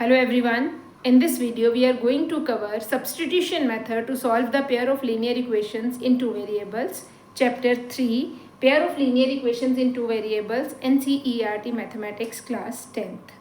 Hello everyone. In this video we are going to cover substitution method to solve the pair of linear equations in two variables. Chapter 3 Pair of linear equations in two variables NCERT Mathematics class 10th.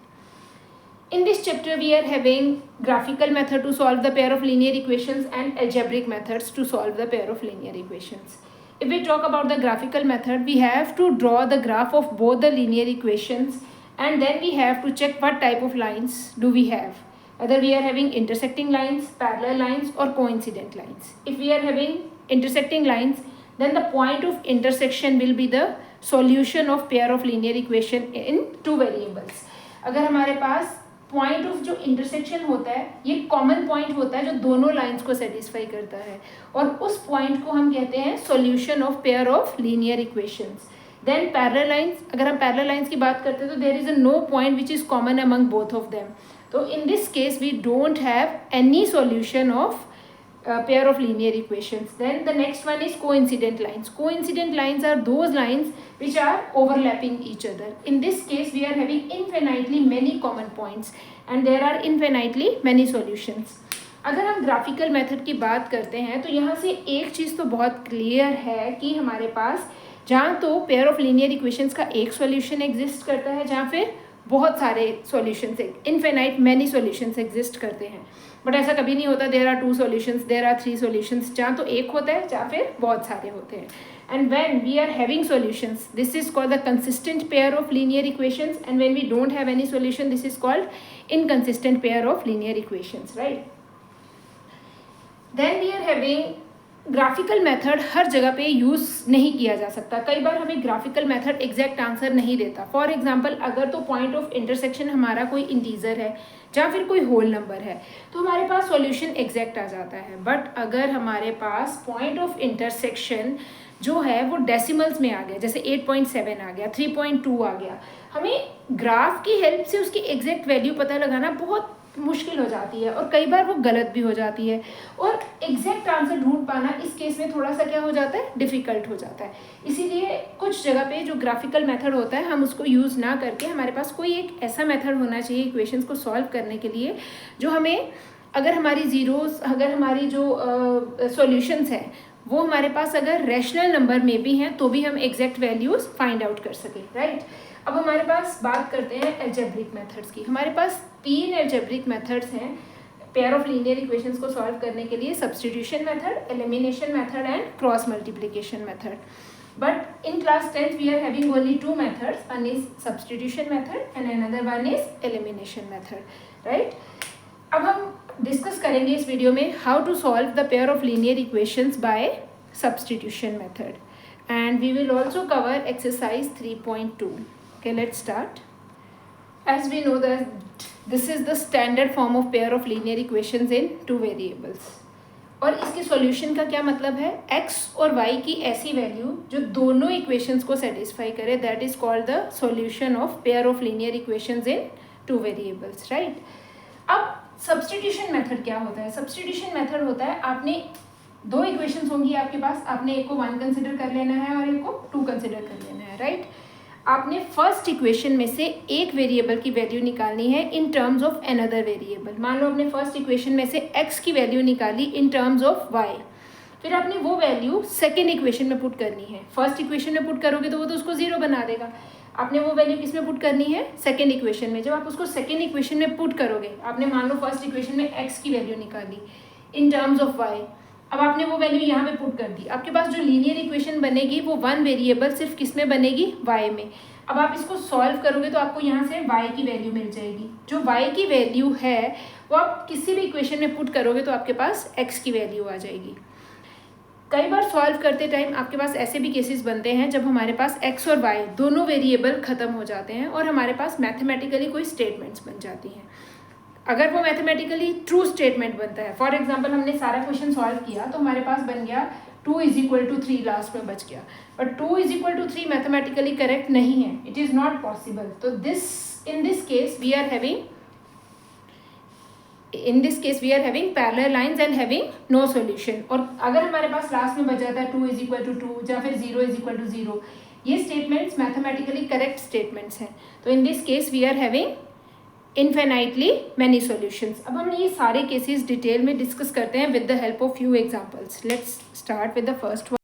In this chapter we are having graphical method to solve the pair of linear equations and algebraic methods to solve the pair of linear equations. If we talk about the graphical method, we have to draw the graph of both the linear equations and then we have to check what type of lines do we have. Whether we are having intersecting lines, parallel lines or coincident lines. If we are having intersecting lines, then the point of intersection will be the solution of pair of linear equation in two variables. अगर हमारे पास point of जो intersection होता है ये common point होता है जो दोनों लाइंस को सेटिस्फाई करता है और उस पॉइंट को हम कहते हैं solution of pair of linear equations. Then parallel lines, अगर हम पैरेलल लाइंस की बात करते हैं तो there is a no point which is common among both of them. तो in this case we don't have any solution of pair of linear equations. Then the next one is coincident lines. Coincident lines are those lines which are overlapping each other. In this case we are having infinitely many common points and there are infinitely many solutions. अगर हम graphical method की बात करते हैं तो यहाँ से एक चीज़ तो बहुत क्लियर है कि हमारे पास जहाँ तो पेयर ऑफ लीनियर इक्वेशंस का एक सॉल्यूशन एग्जिस्ट करता है, जहाँ फिर बहुत सारे solutions infinite many solutions exist करते हैं. बट ऐसा कभी नहीं होता there are two solutions, there are three solutions, जहाँ तो एक होता है जहाँ फिर बहुत सारे होते हैं. And when we are having solutions this is called the consistent pair of linear equations and when we don't have any solution this is called inconsistent pair of linear equations, right. Then we are having graphical method हर जगह पे use नहीं किया जा सकता. कई बार हमें graphical method exact answer नहीं देता. फॉर एग्जांपल अगर तो पॉइंट ऑफ इंटरसेक्शन हमारा कोई इंटीजर है जहाँ फिर कोई होल नंबर है तो हमारे पास सॉल्यूशन एग्जैक्ट आ जाता है. बट अगर हमारे पास पॉइंट ऑफ इंटरसेक्शन जो है वो डेसिमल्स में आ गया, जैसे 8.7 आ गया, 3.2 आ गया, हमें ग्राफ की हेल्प से उसकी एग्जैक्ट वैल्यू पता लगाना बहुत मुश्किल हो जाती है और कई बार वो गलत भी हो जाती है और एग्जैक्ट आंसर ढूंढ पाना इस केस में थोड़ा सा क्या हो जाता है, डिफ़िकल्ट हो जाता है. इसीलिए कुछ जगह पे जो ग्राफिकल मेथड होता है हम उसको यूज़ ना करके हमारे पास कोई एक ऐसा मेथड होना चाहिए इक्वेशंस को सॉल्व करने के लिए जो हमें अगर हमारी ज़ीरोस, अगर हमारी जो सॉल्यूशंस हैं वो हमारे पास अगर रैशनल नंबर में भी हैं तो भी हम एग्जैक्ट वैल्यूज़ फाइंड आउट कर सकें, राइट. अब हमारे पास बात करते हैं अलजेब्रिक मेथड्स की. हमारे पास तीन अलजेब्रिक मेथड्स हैं पेयर ऑफ लीनियर इक्वेशंस को सॉल्व करने के लिए: substitution method, elimination method and cross multiplication method. But in class 10th we are having only two methods. One is substitution method and another one is elimination method, right. अब हम discuss करेंगे इस video में how to solve the pair of linear equations by substitution method and we will also cover exercise 3.2. Okay, let's start. As we know that this is the standard form of pair of linear equations in two variables. और इसके solution का क्या मतलब है? x और y की ऐसी value जो दोनों इक्वेशंस को सेटिस्फाई करे, that is called the solution of pair of linear equations in two variables, right. अब सब्स्टिट्यूशन मेथड क्या होता है? सब्स्टिट्यूशन मेथड होता है आपने दो इक्वेशंस होंगी आपके पास, आपने एक को 1 कंसिडर कर लेना है और एक को 2 कंसिडर कर लेना है, राइट. आपने फर्स्ट इक्वेशन में से एक वेरिएबल की वैल्यू निकालनी है in terms of another variable. मान लो आपने फर्स्ट इक्वेशन में से x की वैल्यू निकाली इन टर्म्स ऑफ y, फिर आपने वो वैल्यू सेकेंड इक्वेशन में पुट करनी है. फर्स्ट इक्वेशन में पुट करोगे तो वो तो उसको 0 बना देगा. आपने वो वैल्यू किस में पुट करनी है? सेकेंड इक्वेशन में. जब आप उसको सेकेंड इक्वेशन में पुट करोगे, आपने मान लो फर्स्ट इक्वेशन में x की वैल्यू निकाली इन टर्म्स ऑफ y, अब आपने वो वैल्यू यहाँ पे पुट कर दी. आपके पास जो लीनियर इक्वेशन बनेगी वो वन वेरिएबल सिर्फ किस में बनेगी? y में. अब आप इसको सॉल्व करोगे तो आपको यहाँ से y की वैल्यू मिल जाएगी. जो y की वैल्यू है वो आप किसी भी इक्वेशन में पुट करोगे तो आपके पास x की वैल्यू आ जाएगी. कई बार सॉल्व करते टाइम आपके पास ऐसे भी केसेस बनते हैं जब हमारे पास x और y दोनों वेरिएबल ख़त्म हो जाते हैं और हमारे पास मैथमेटिकली कोई स्टेटमेंट्स बन जाती हैं. अगर वो मैथमेटिकली ट्रू स्टेटमेंट बनता है, फॉर एग्जांपल हमने सारा क्वेश्चन सॉल्व किया तो हमारे पास बन गया 2 = 3 लास्ट में बच गया, बट 2 = 3 मैथमेटिकली करेक्ट नहीं है, इट इज़ नॉट पॉसिबल. तो in this case we are having parallel lines and having no solution. और अगर हमारे पास लास्ट में बच जाता है 2 = 2 या फिर 0 = 0, ये स्टेटमेंट्स मैथमेटिकली करेक्ट स्टेटमेंट्स हैं. तो in this case we are having infinitely many solutions. अब हम ये सारे केसेस डिटेल में डिस्कस करते हैं with the help of few examples. Let's start with the first one.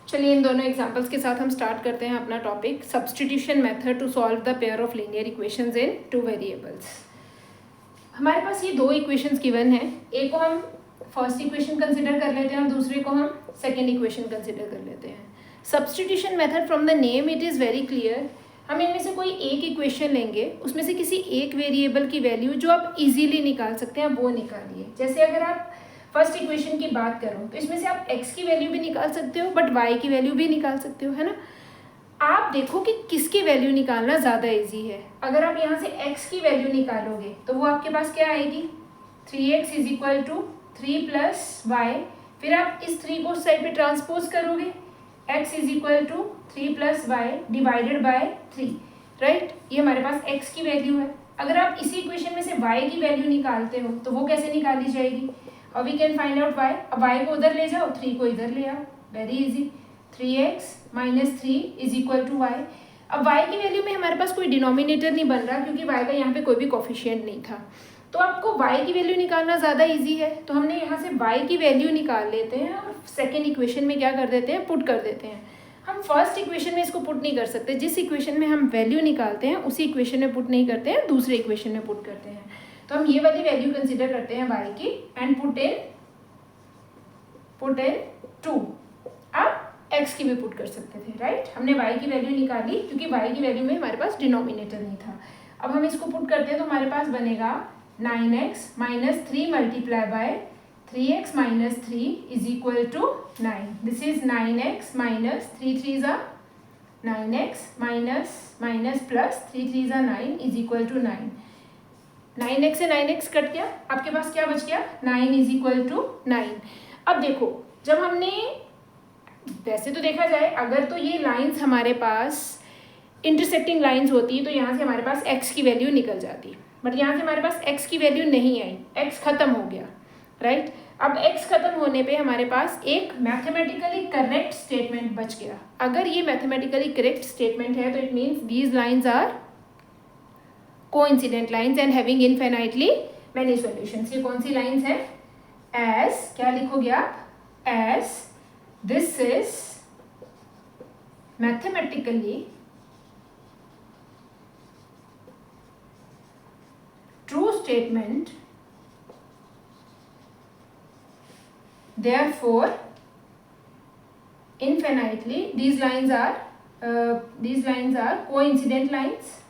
चलिए इन दोनों एग्जांपल्स के साथ हम स्टार्ट करते हैं अपना topic, substitution method to solve the pair of linear equations in two variables. हमारे पास ये दो इक्वेशंस गिवन है, एक को हम फर्स्ट इक्वेशन कंसिडर कर लेते हैं और दूसरे को हम सेकेंड इक्वेशन कंसिडर कर लेते हैं। Substitution method, from the name it is very clear, हम इनमें से कोई एक इक्वेशन लेंगे, उसमें से किसी एक वेरिएबल की वैल्यू जो आप इजीली निकाल सकते हैं वो निकालिए। जैसे अगर आप फर्स्ट इक्वेशन की बात करो तो इसमें से आप x की वैल्यू भी निकाल सकते हो बट y की वैल्यू भी निकाल सकते हो, है ना। आप देखो कि किसकी वैल्यू निकालना ज़्यादा इजी है। अगर आप यहाँ से x की वैल्यू निकालोगे तो वो आपके पास क्या आएगी, 3x is equal to 3 plus Y, फिर आप इस 3 को साइड पे ट्रांसपोज करोगे, x is equal to 3 plus Y divided by 3, right. ये हमारे पास x की वैल्यू है। अगर आप इसी इक्वेशन में से y की वैल्यू निकालते हो तो वो कैसे निकाली जाएगी, और we can find out y। अब y को उधर ले जाओ, 3 को इधर ले आओ, very easy, 3x minus 3 is equal to y। अब y की वैल्यू में हमारे पास कोई डिनोमिनेटर नहीं बन रहा क्योंकि y का यहाँ पे कोई भी कोफिशिएंट नहीं था, तो आपको y की वैल्यू निकालना ज़्यादा इजी है, तो हमने यहाँ से y की वैल्यू निकाल लेते हैं और सेकेंड इक्वेशन में क्या कर देते हैं, पुट कर देते हैं। हम फर्स्ट इक्वेशन में इसको पुट नहीं कर सकते, जिस इक्वेशन में हम वैल्यू निकालते हैं उसी इक्वेशन में पुट नहीं करते हैं, दूसरे इक्वेशन में पुट करते हैं। तो हम ये वाली वैल्यू कंसिडर करते हैं y की एंड पुट इन 2। आप x की भी पुट कर सकते थे, राइट। हमने y की वैल्यू निकाली क्योंकि y की वैल्यू में हमारे पास डिनोमिनेटर नहीं था। अब हम इसको पुट करते हैं तो हमारे पास बनेगा 9x minus 3 multiply by 3x minus 3 is equal to 9। This is 9x minus 3 3 ज़ा 9x माइनस प्लस 3 3 ज़ा 9 इज इक्वल टू 9। 9x से 9x कट गया, आपके पास क्या बच गया, 9 इज इक्वल टू 9। अब देखो, जब हमने वैसे तो देखा जाए अगर तो ये लाइंस हमारे पास इंटरसेक्टिंग लाइंस होती तो यहाँ से हमारे पास x की वैल्यू निकल जाती, बट यहाँ से हमारे पास x की वैल्यू नहीं आई, x खत्म हो गया, राइट। अब x खत्म होने पे हमारे पास एक मैथमेटिकली करेक्ट स्टेटमेंट बच गया। अगर ये मैथमेटिकली करेक्ट स्टेटमेंट है तो it means these lines are coincident lines and having infinitely many solutions. ये कौन सी लाइंस है, एज क्या लिखोगे आप, as this is mathematically true statement, therefore infinitely these lines are coincident lines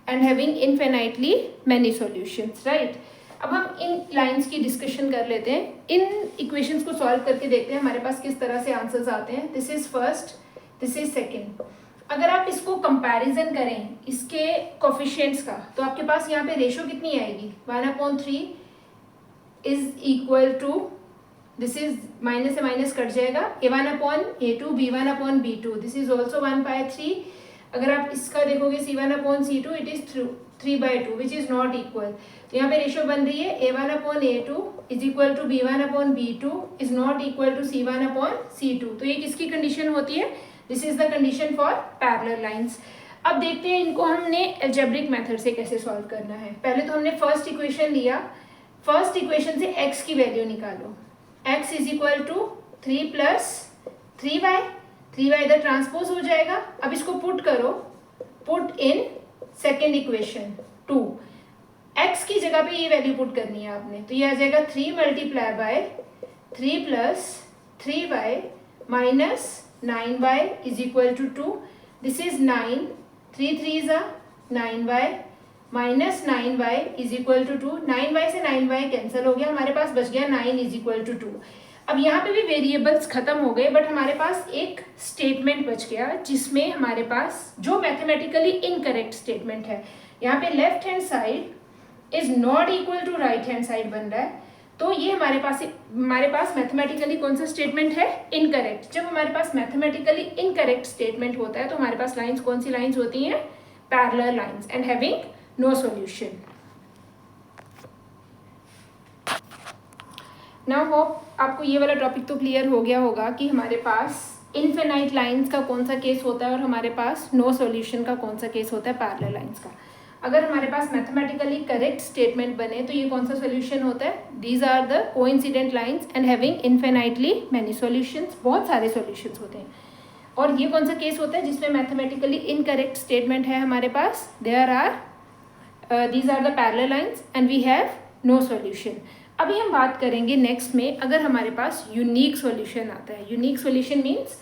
and having infinitely many solutions, right। अब हम इन lines की डिस्कशन कर लेते हैं, इन इक्वेशंस को सॉल्व करके देखते हैं हमारे पास किस तरह से आंसर्स आते हैं। This is first, this is second. अगर आप इसको कंपैरिजन करें इसके कोफिशिएंट्स का तो आपके पास यहाँ पे रेशो कितनी आएगी, 1/3 is equal to, this is minus से माइनस कट जाएगा, a1/a2 b1/b2, this is also 1/3। अगर आप इसका देखोगे c1/c2 it is 3/2 which is not equal, तो यहाँ पे रेशो बन रही है a1/a2 is equal to b1/b2 is not equal to c1/c2। तो ये किसकी कंडीशन होती है, this is the condition for parallel lines. अब देखते हैं इनको हमने अलजेब्रिक मेथड से कैसे सॉल्व करना है। पहले तो हमने फर्स्ट इक्वेशन लिया, फर्स्ट इक्वेशन से x की वैल्यू निकालो, x is equal to 3 plus 3y, 3y इधर ट्रांसपोज हो जाएगा। अब इसको पुट करो, put in second equation 2, x की जगह पे ये वैल्यू पुट करनी है आपने, तो ये आ जाएगा 3 multiply by 3 plus 3y minus 9y is equal to 2, this is 9, 3 3 ज़ा 9y minus 9y is equal to 2, 9y से 9y कैंसिल हो गया, हमारे पास बच गया 9 इज इक्वल टू 2। अब यहाँ पे भी वेरिएबल्स खत्म हो गए बट हमारे पास एक स्टेटमेंट बच गया जिसमें हमारे पास जो मैथमेटिकली इनकरेक्ट स्टेटमेंट है, यहाँ पे left hand side is not equal to right hand side बन रहा है, तो ये हमारे पास मैथमेटिकली कौन सा स्टेटमेंट है, इनकरेक्ट। जब हमारे पास मैथमेटिकली इनकरेक्ट स्टेटमेंट होता है तो हमारे पास लाइंस कौन सी लाइंस होती हैं, parallel lines and having no solution. Now hope आपको ये वाला टॉपिक तो क्लियर हो गया होगा कि हमारे पास इनफिनाइट लाइंस का कौन सा केस होता है और हमारे पास नो सॉल्यूशन का कौन सा केस होता है पैरेलल लाइंस का। अगर हमारे पास मैथमेटिकली करेक्ट स्टेटमेंट बने तो ये कौन सा सॉल्यूशन होता है, these are the coincident lines and having infinitely many solutions, बहुत सारे सॉल्यूशंस होते हैं। और ये कौन सा केस होता है जिसमें मैथमेटिकली इनकरेक्ट स्टेटमेंट है हमारे पास, there are these are the parallel lines and we have no solution. अभी हम बात करेंगे नेक्स्ट में अगर हमारे पास यूनिक सॉल्यूशन आता है। यूनिक सॉल्यूशन मीन्स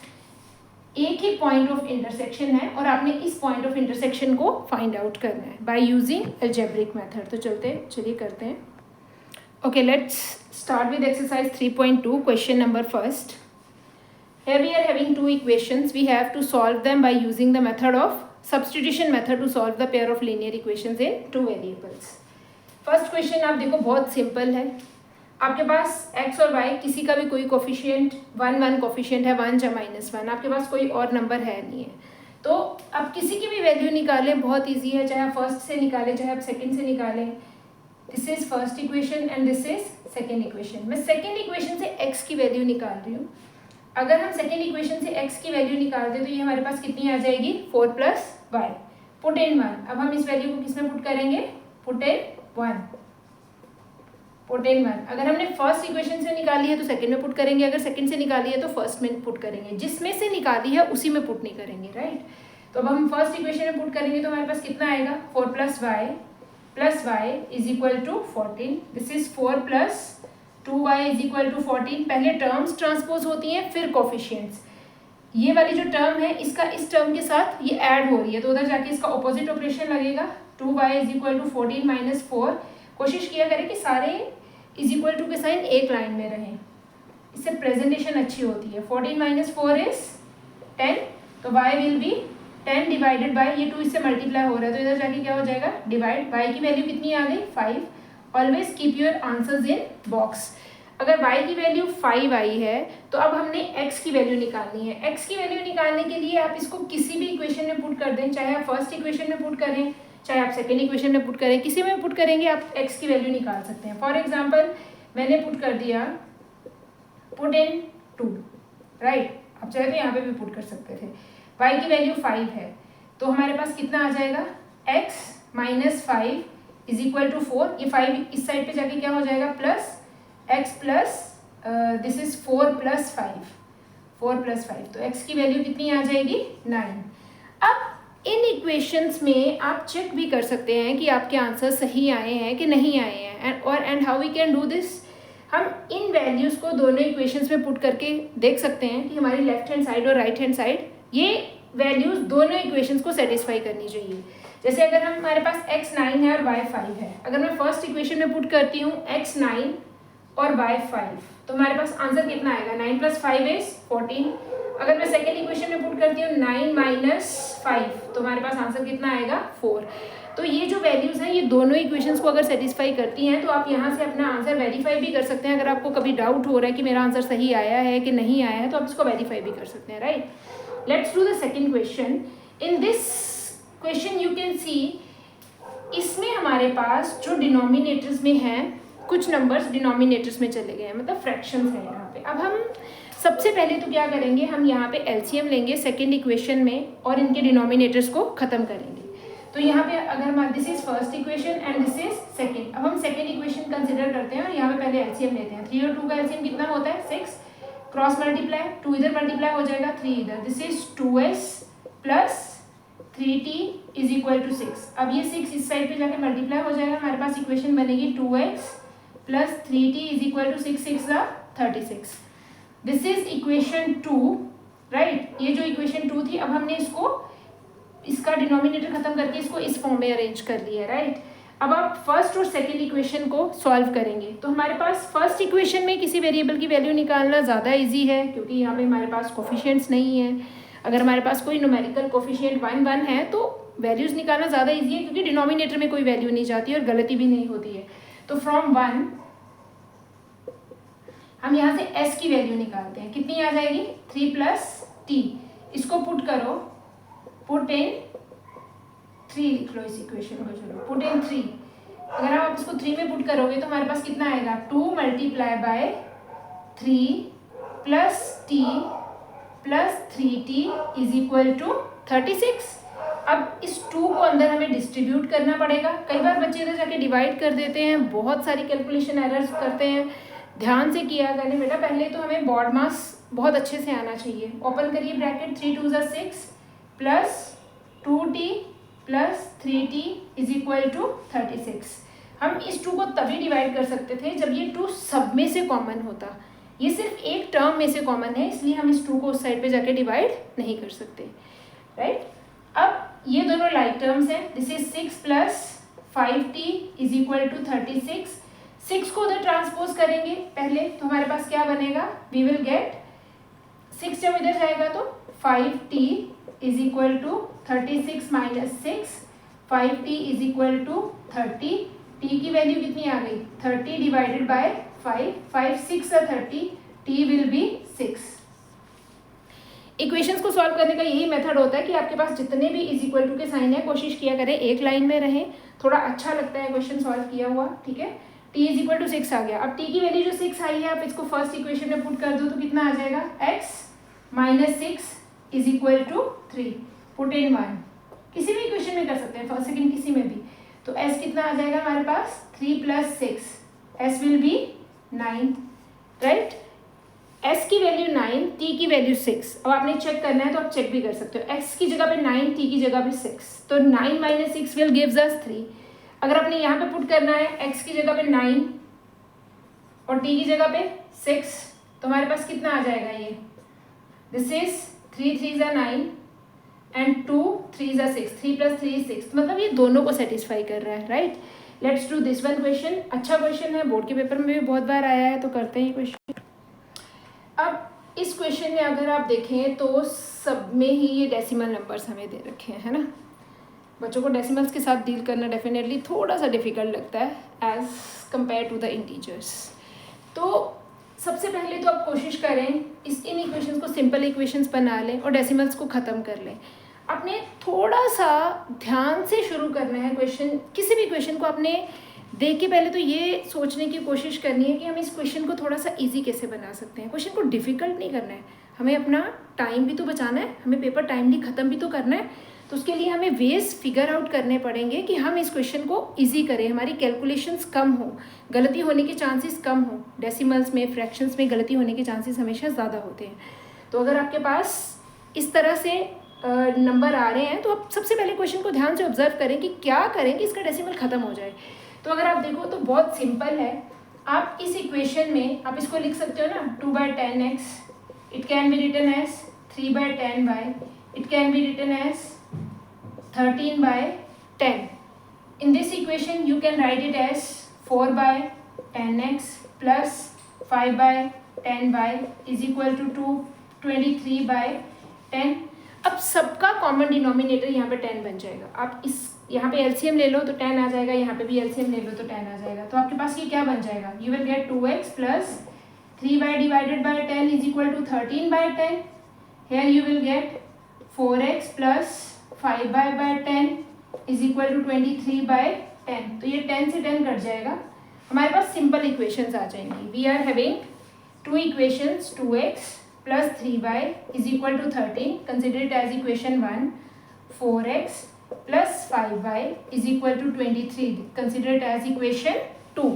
एक ही पॉइंट ऑफ इंटरसेक्शन है और आपने इस पॉइंट ऑफ इंटरसेक्शन को फाइंड आउट करना है बाय यूजिंग अलजेब्रिक मेथड। तो चलिए करते हैं। Okay, let's start with exercise 3.2 question number first. Here we are having two equations. We have to solve them by using the method of substitution method to solve the pair of linear equations in two variables. First question आप देखो बहुत simple है। आपके पास x और y किसी का भी कोई कोफिशिएंट 1 कोफिशिएंट है, 1 या -1, आपके पास कोई और नंबर है नहीं है। तो आप किसी की भी वैल्यू निकालें, बहुत ईजी है, चाहे आप फर्स्ट से निकालें चाहे आप सेकेंड से निकालें। This is first equation and this is second equation. मैं सेकेंड इक्वेशन से x की वैल्यू निकाल रही हूँ। अगर हम सेकेंड इक्वेशन से x की वैल्यू निकालते तो ये हमारे पास कितनी आ जाएगी, 4 + y, पुट इन 1। अब हम इस वैल्यू को किस में पुट करेंगे, पुट इन 1, पुट इन 1। अगर हमने फर्स्ट इक्वेशन से निकाली है तो सेकंड में पुट करेंगे, अगर सेकंड से निकाली है तो फर्स्ट में पुट करेंगे, जिसमें से निकाली है उसी में पुट नहीं करेंगे, राइट। तो अब हम फर्स्ट इक्वेशन में पुट करेंगे तो हमारे पास कितना आएगा, 4 + y is equal to 14। This is 4 + 2y is equal to 14। पहले टर्म्स ट्रांसपोज होती हैं फिर कोफिशिएंट्स। ये वाली जो टर्म है इसका इस टर्म के साथ ये ऐड हो रही है तो उधर जाके इसका ऑपोजिट ऑपरेशन लगेगा। 2y is equal to 14 - 4। कोशिश किया करें कि सारे इज इक्वल टू के साइन एक लाइन में रहें, इससे प्रेजेंटेशन अच्छी होती है। 14 - 4 इज 10, तो y will B 10 divided by, ये 2 इससे मल्टीप्लाई हो रहा है तो इधर जाके क्या हो जाएगा, डिवाइड। y की वैल्यू कितनी आ गई, 5। Always keep your answers in box. अगर y की वैल्यू 5 आई है तो अब हमने x की वैल्यू निकालनी है। x की वैल्यू निकालने के लिए आप इसको किसी भी इक्वेशन में पुट कर दें, चाहे आप फर्स्ट इक्वेशन में पुट करें चाहे आप सेकेंड इक्वेशन में पुट करें, किसी में पुट करेंगे आप x की वैल्यू निकाल सकते हैं। फॉर एग्जाम्पल मैंने पुट कर दिया, पुट इन 2, राइट। आप चाहे तो यहाँ पे भी पुट कर सकते थे। y की वैल्यू 5 है तो हमारे पास कितना आ जाएगा, x - 5 इज इक्वल टू 4। ये 5 इस साइड पे जाके क्या हो जाएगा, plus x plus this is 4 + 5, 4 + 5, तो x की वैल्यू कितनी आ जाएगी, 9। अब इन इक्वेशंस में आप चेक भी कर सकते हैं कि आपके आंसर सही आए हैं कि नहीं आए हैं, and how we can do this. हम इन वैल्यूज़ को दोनों इक्वेशंस में पुट करके देख सकते हैं कि हमारी लेफ्ट हैंड साइड और राइट हैंड साइड ये वैल्यूज़ दोनों इक्वेशंस को सेटिस्फाई करनी चाहिए। जैसे अगर हमारे पास x 9 है और y 5 है, अगर मैं फर्स्ट इक्वेशन में पुट करती हूँ x 9 और y 5 तो हमारे पास आंसर कितना आएगा, 9 + 5 इज 14। अगर मैं सेकेंड इक्वेशन में पुट करती हूँ 9 - 5 तो हमारे पास आंसर कितना आएगा, 4। तो ये जो वैल्यूज़ हैं ये दोनों इक्वेशंस को अगर सेटिस्फाई करती हैं तो आप यहाँ से अपना आंसर वेरीफाई भी कर सकते हैं। अगर आपको कभी डाउट हो रहा है कि मेरा आंसर सही आया है कि नहीं आया है तो आप इसको वेरीफाई भी कर सकते हैं, right. Let's do the second question. In this question you can see, इसमें हमारे पास जो डिनोमिनेटर्स में हैं कुछ नंबर्स डिनोमिनेटर्स में चले गए हैं, मतलब फ्रैक्शंस हैं यहाँ पे। अब हम सबसे पहले तो क्या करेंगे, हम यहाँ पे एलसीएम लेंगे सेकेंड इक्वेशन में और इनके डिनोमिनेटर्स को ख़त्म करेंगे। तो यहाँ पे अगर हमारा this is first equation and this is second, अब हम सेकेंड इक्वेशन कंसिडर करते हैं और यहाँ पे पहले एलसीएम लेते हैं। 3 और 2 का एलसीएम कितना होता है, 6। क्रॉस मल्टीप्लाई, 2 इधर मल्टीप्लाई हो जाएगा 3 इधर, this is 2s + 3t is equal to 6। अब ये 6 इस साइड पे जाके मल्टीप्लाई हो जाएगा, हमारे पास इक्वेशन बनेगी 2x + 3t is equal to 6 6 36। This is equation 2, right. ये जो इक्वेशन 2 थी, अब हमने इसका डिनोमिनेटर खत्म करके इसको इस फॉर्म में अरेंज कर लिया, राइट। अब आप फर्स्ट और सेकेंड इक्वेशन को सॉल्व करेंगे तो हमारे पास फर्स्ट इक्वेशन में किसी वेरिएबल की वैल्यू निकालना ज़्यादा इजी है क्योंकि यहाँ पे हमारे पास कोफिशिएंट्स नहीं है। अगर हमारे पास कोई न्यूमेरिकल कोफिशिएंट 1 1 है तो वैल्यूज़ निकालना ज़्यादा इजी है क्योंकि डिनोमिनेटर में कोई वैल्यू नहीं जाती और गलती भी नहीं होती है। तो फ्रॉम 1 हम यहाँ से s की वैल्यू निकालते हैं, कितनी आ जाएगी, 3 + t। इसको पुट करो, पुट इन 3 लिख लो इस इक्वेशन को, चलो पुट इन 3। अगर आप इसको 3 में पुट करोगे तो हमारे पास कितना आएगा, 2 × 3 + t plus 3t is equal to 36। अब इस 2 को अंदर हमें डिस्ट्रीब्यूट करना पड़ेगा। कई बार बच्चे इधर जाके डिवाइड कर देते हैं, बहुत सारी कैलकुलेशन एरर्स करते हैं। ध्यान से किया करें बेटा, पहले तो हमें बॉड मास बहुत अच्छे से आना चाहिए। ओपन करिए bracket, 3 2 = 6 plus 2t plus 3t is equal to 36। हम इस 2 को तभी डिवाइड कर सकते थे जब ये 2 सब में से कॉमन होता। ये सिर्फ एक टर्म में से कॉमन है, इसलिए हम इस 2 को उस साइड पे जाके डिवाइड नहीं कर सकते, राइट। अब ये दोनों लाइक टर्म्स हैं। This is 6 plus 5t is equal to 36। 6 को उधर ट्रांसपोज करेंगे पहले, तो हमारे पास क्या बनेगा, वी विल गेट 6 जब इधर जाएगा तो 5t is equal to 36 minus 6, 5t is equal to 30। t की वैल्यू कितनी आ गई, 30 divided by 5, 5 6 are 30, t will be 6। Equations को सॉल्व करने का यही मेथड होता है कि आपके पास जितने भी इज इक्वल टू के साइन है, कोशिश किया करें एक लाइन में रहें, थोड़ा अच्छा लगता है क्वेश्चन सॉल्व किया हुआ, ठीक है। t इज इक्वल टू 6 आ गया। अब t की वैल्यू जो 6 आई है, आप इसको फर्स्ट इक्वेशन में पुट कर दो तो कितना आ जाएगा, x minus 6 is equal to 3। Put in 1, किसी भी इक्वेशन में कर सकते हैं, फर्स्ट सेकंड किसी में भी। तो s कितना आ जाएगा हमारे पास, 3 plus 6, s will be 9, right. s की वैल्यू 9, t की वैल्यू 6। अब आपने चेक करना है तो आप चेक भी कर सकते हो, x की जगह पे 9, t की जगह पे 6, तो 9 माइनस 6 विल गिव्स अस 3। अगर आपने यहाँ पे पुट करना है x की जगह पे 9 और t की जगह पे 6, तो हमारे पास कितना आ जाएगा, ये this is 3 3 = 9 and 2 3 = 6, 3 plus 3 is 6, मतलब ये दोनों को सेटिस्फाई कर रहा है, right. Let's do this one question. अच्छा क्वेश्चन है, बोर्ड के पेपर में भी बहुत बार आया है, तो करते हैं ये क्वेश्चन। अब इस क्वेश्चन में अगर आप देखें तो सब में ही ये डेसिमल नंबर्स हमें दे रखे हैं, है ना। बच्चों को डेसिमल्स के साथ डील करना डेफिनेटली थोड़ा सा डिफिकल्ट लगता है as compare to the integers. तो सबसे पहले तो आप कोशिश करें इन इक्वेशंस को सिंपल इक्वेशंस बना लें और डेसिमल्स को ख़त्म कर लें। आपने थोड़ा सा ध्यान से शुरू करना है क्वेश्चन, किसी भी क्वेश्चन को आपने देख के पहले तो ये सोचने की कोशिश करनी है कि हम इस क्वेश्चन को थोड़ा सा इजी कैसे बना सकते हैं। क्वेश्चन को डिफ़िकल्ट नहीं करना है, हमें अपना टाइम भी तो बचाना है, हमें पेपर टाइमली ख़त्म भी तो करना है। तो उसके लिए हमें वेज फिगर आउट करने पड़ेंगे कि हम इस क्वेश्चन को ईजी करें, हमारी कैलकुलेशंस कम हो, गलती होने के चांसेस कम हो। डेसिमल्स में, फ्रैक्शंस में गलती होने के चांसेस हमेशा ज़्यादा होते हैं। तो अगर आपके पास इस तरह से नंबर आ रहे हैं तो आप सबसे पहले क्वेश्चन को ध्यान से ऑब्जर्व करें कि क्या करें कि इसका डेसिमल ख़त्म हो जाए। तो अगर आप देखो तो बहुत सिंपल है। आप इस इक्वेशन में आप इसको लिख सकते हो ना, 2/10x, it can be written as 3/10y, it can be written as 13/10। In this equation you can write it as 4/10x plus 5/10y is equal to 23/10। अब सबका कॉमन डिनोमिनेटर यहाँ पे 10 बन जाएगा। आप इस यहाँ पे एलसीएम ले लो तो 10 आ जाएगा, यहाँ पे भी एलसीएम ले लो तो 10 आ जाएगा। तो आपके पास ये क्या बन जाएगा, you will get 2x plus 3y divided by 10 is equal to 13/10। Here you will get 4x plus 5/10 is equal to 23/10। तो ये 10 से 10 कट जाएगा, हमारे पास सिंपल इक्वेशंस आ जाएंगी। We are having two equations, 2x plus 3y is equal to 13, consider it as equation 1. 4x plus 5y is equal to 23, consider it as equation 2.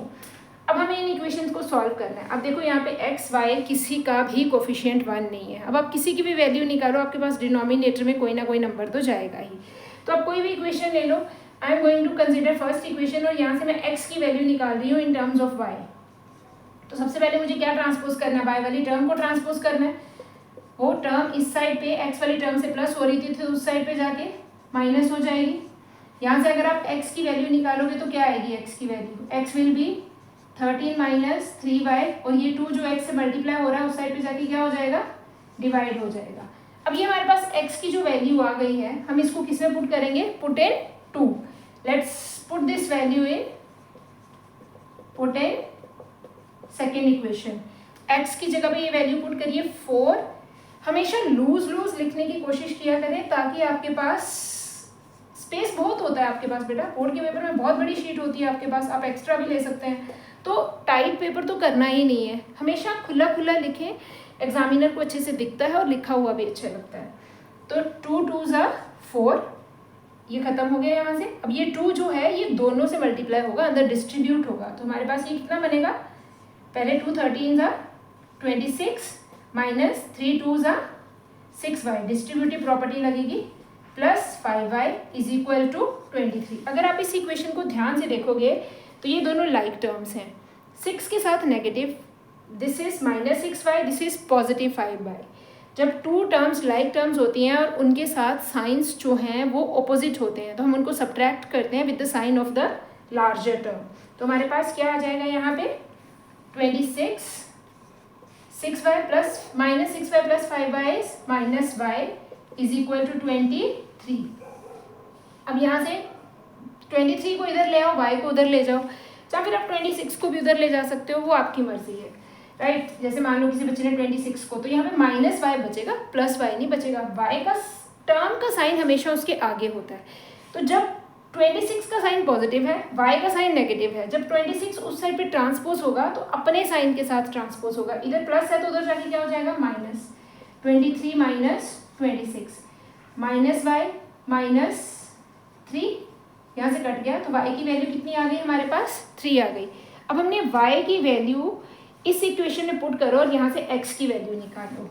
अब हमें इन equations को सॉल्व करना है। अब देखो यहाँ पे x y किसी का भी कोफिशिएंट 1 नहीं है। अब आप किसी की भी वैल्यू निकालो, आपके पास डिनोमिनेटर में कोई ना कोई नंबर तो जाएगा ही। तो आप कोई भी इक्वेशन ले लो, I am going to consider first equation और यहाँ से मैं x की वैल्यू निकाल रही हूँ इन टर्म्स ऑफ y। तो सबसे पहले मुझे क्या ट्रांसपोज करना है, y वाली टर्म को ट्रांसपोज करना है। वो टर्म इस साइड पे x वाली टर्म से प्लस हो रही थी तो उस साइड पे जाके माइनस हो जाएगी। यहाँ से अगर आप x की वैल्यू निकालोगे तो क्या आएगी, x की value, x will B 13 minus 3y, और ये 2 जो x से मल्टीप्लाई हो रहा है उस साइड पे जाके क्या हो जाएगा, डिवाइड हो जाएगा। अब ये हमारे पास x की जो वैल्यू आ गई है, हम इसको किस में पुट करेंगे, put in 2। Let's put this value in, put in second equation. x की जगह पे ये वैल्यू पुट करिए 4। हमेशा लूज लिखने की कोशिश किया करें ताकि आपके पास स्पेस बहुत होता है आपके पास बेटा, बोर्ड के पेपर में बहुत बड़ी शीट होती है आपके पास, आप एक्स्ट्रा भी ले सकते हैं। तो टाइट पेपर तो करना ही नहीं है, हमेशा खुला लिखें एग्जामिनर को अच्छे से दिखता है और लिखा हुआ भी अच्छा लगता है। तो 2 2s are 4, ये खत्म हो गया यहाँ से। अब ये 2 जो है ये दोनों से मल्टीप्लाई होगा, अंदर डिस्ट्रीब्यूट होगा, तो हमारे पास ये कितना बनेगा, पहले 2 13s are 26 minus 3 2s are 6y, distributive property लगेगी, plus 5y is equal to 23। अगर आप इस इक्वेशन को ध्यान से देखोगे तो ये दोनों लाइक टर्म्स हैं, 6 के साथ negative, this is minus 6y, this is positive 5y। जब टू टर्म्स लाइक टर्म्स होती हैं और उनके साथ साइंस जो हैं वो ऑपोजिट होते हैं, तो हम उनको सब्ट्रैक्ट करते हैं with the sign of the larger term. तो हमारे पास क्या आ जाएगा यहाँ पे 26 6y plus minus 6y plus 5y minus y is equal to 23। अब यहाँ से 23 को इधर ले आओ, y को उधर ले जाओ, या फिर आप 26 को भी उधर ले जा सकते हो, वो आपकी मर्जी है, राइट। जैसे मान लो किसी बच्चे ने 26 को, तो यहाँ पे माइनस y बचेगा, प्लस y नहीं बचेगा। y का टर्म का साइन हमेशा उसके आगे होता है, तो जब 26 का साइन पॉजिटिव है, y का साइन नेगेटिव है, जब 26 उस साइड पे ट्रांसपोज होगा तो अपने साइन के साथ ट्रांसपोज होगा, इधर प्लस है तो उधर जाके क्या हो जाएगा minus, 23 minus 26 minus y minus 3, यहाँ से कट गया, तो y की वैल्यू कितनी आ गई हमारे पास 3 आ गई। अब हमने y की वैल्यू इस इक्वेशन में पुट करो और यहाँ से x की वैल्यू निकालो,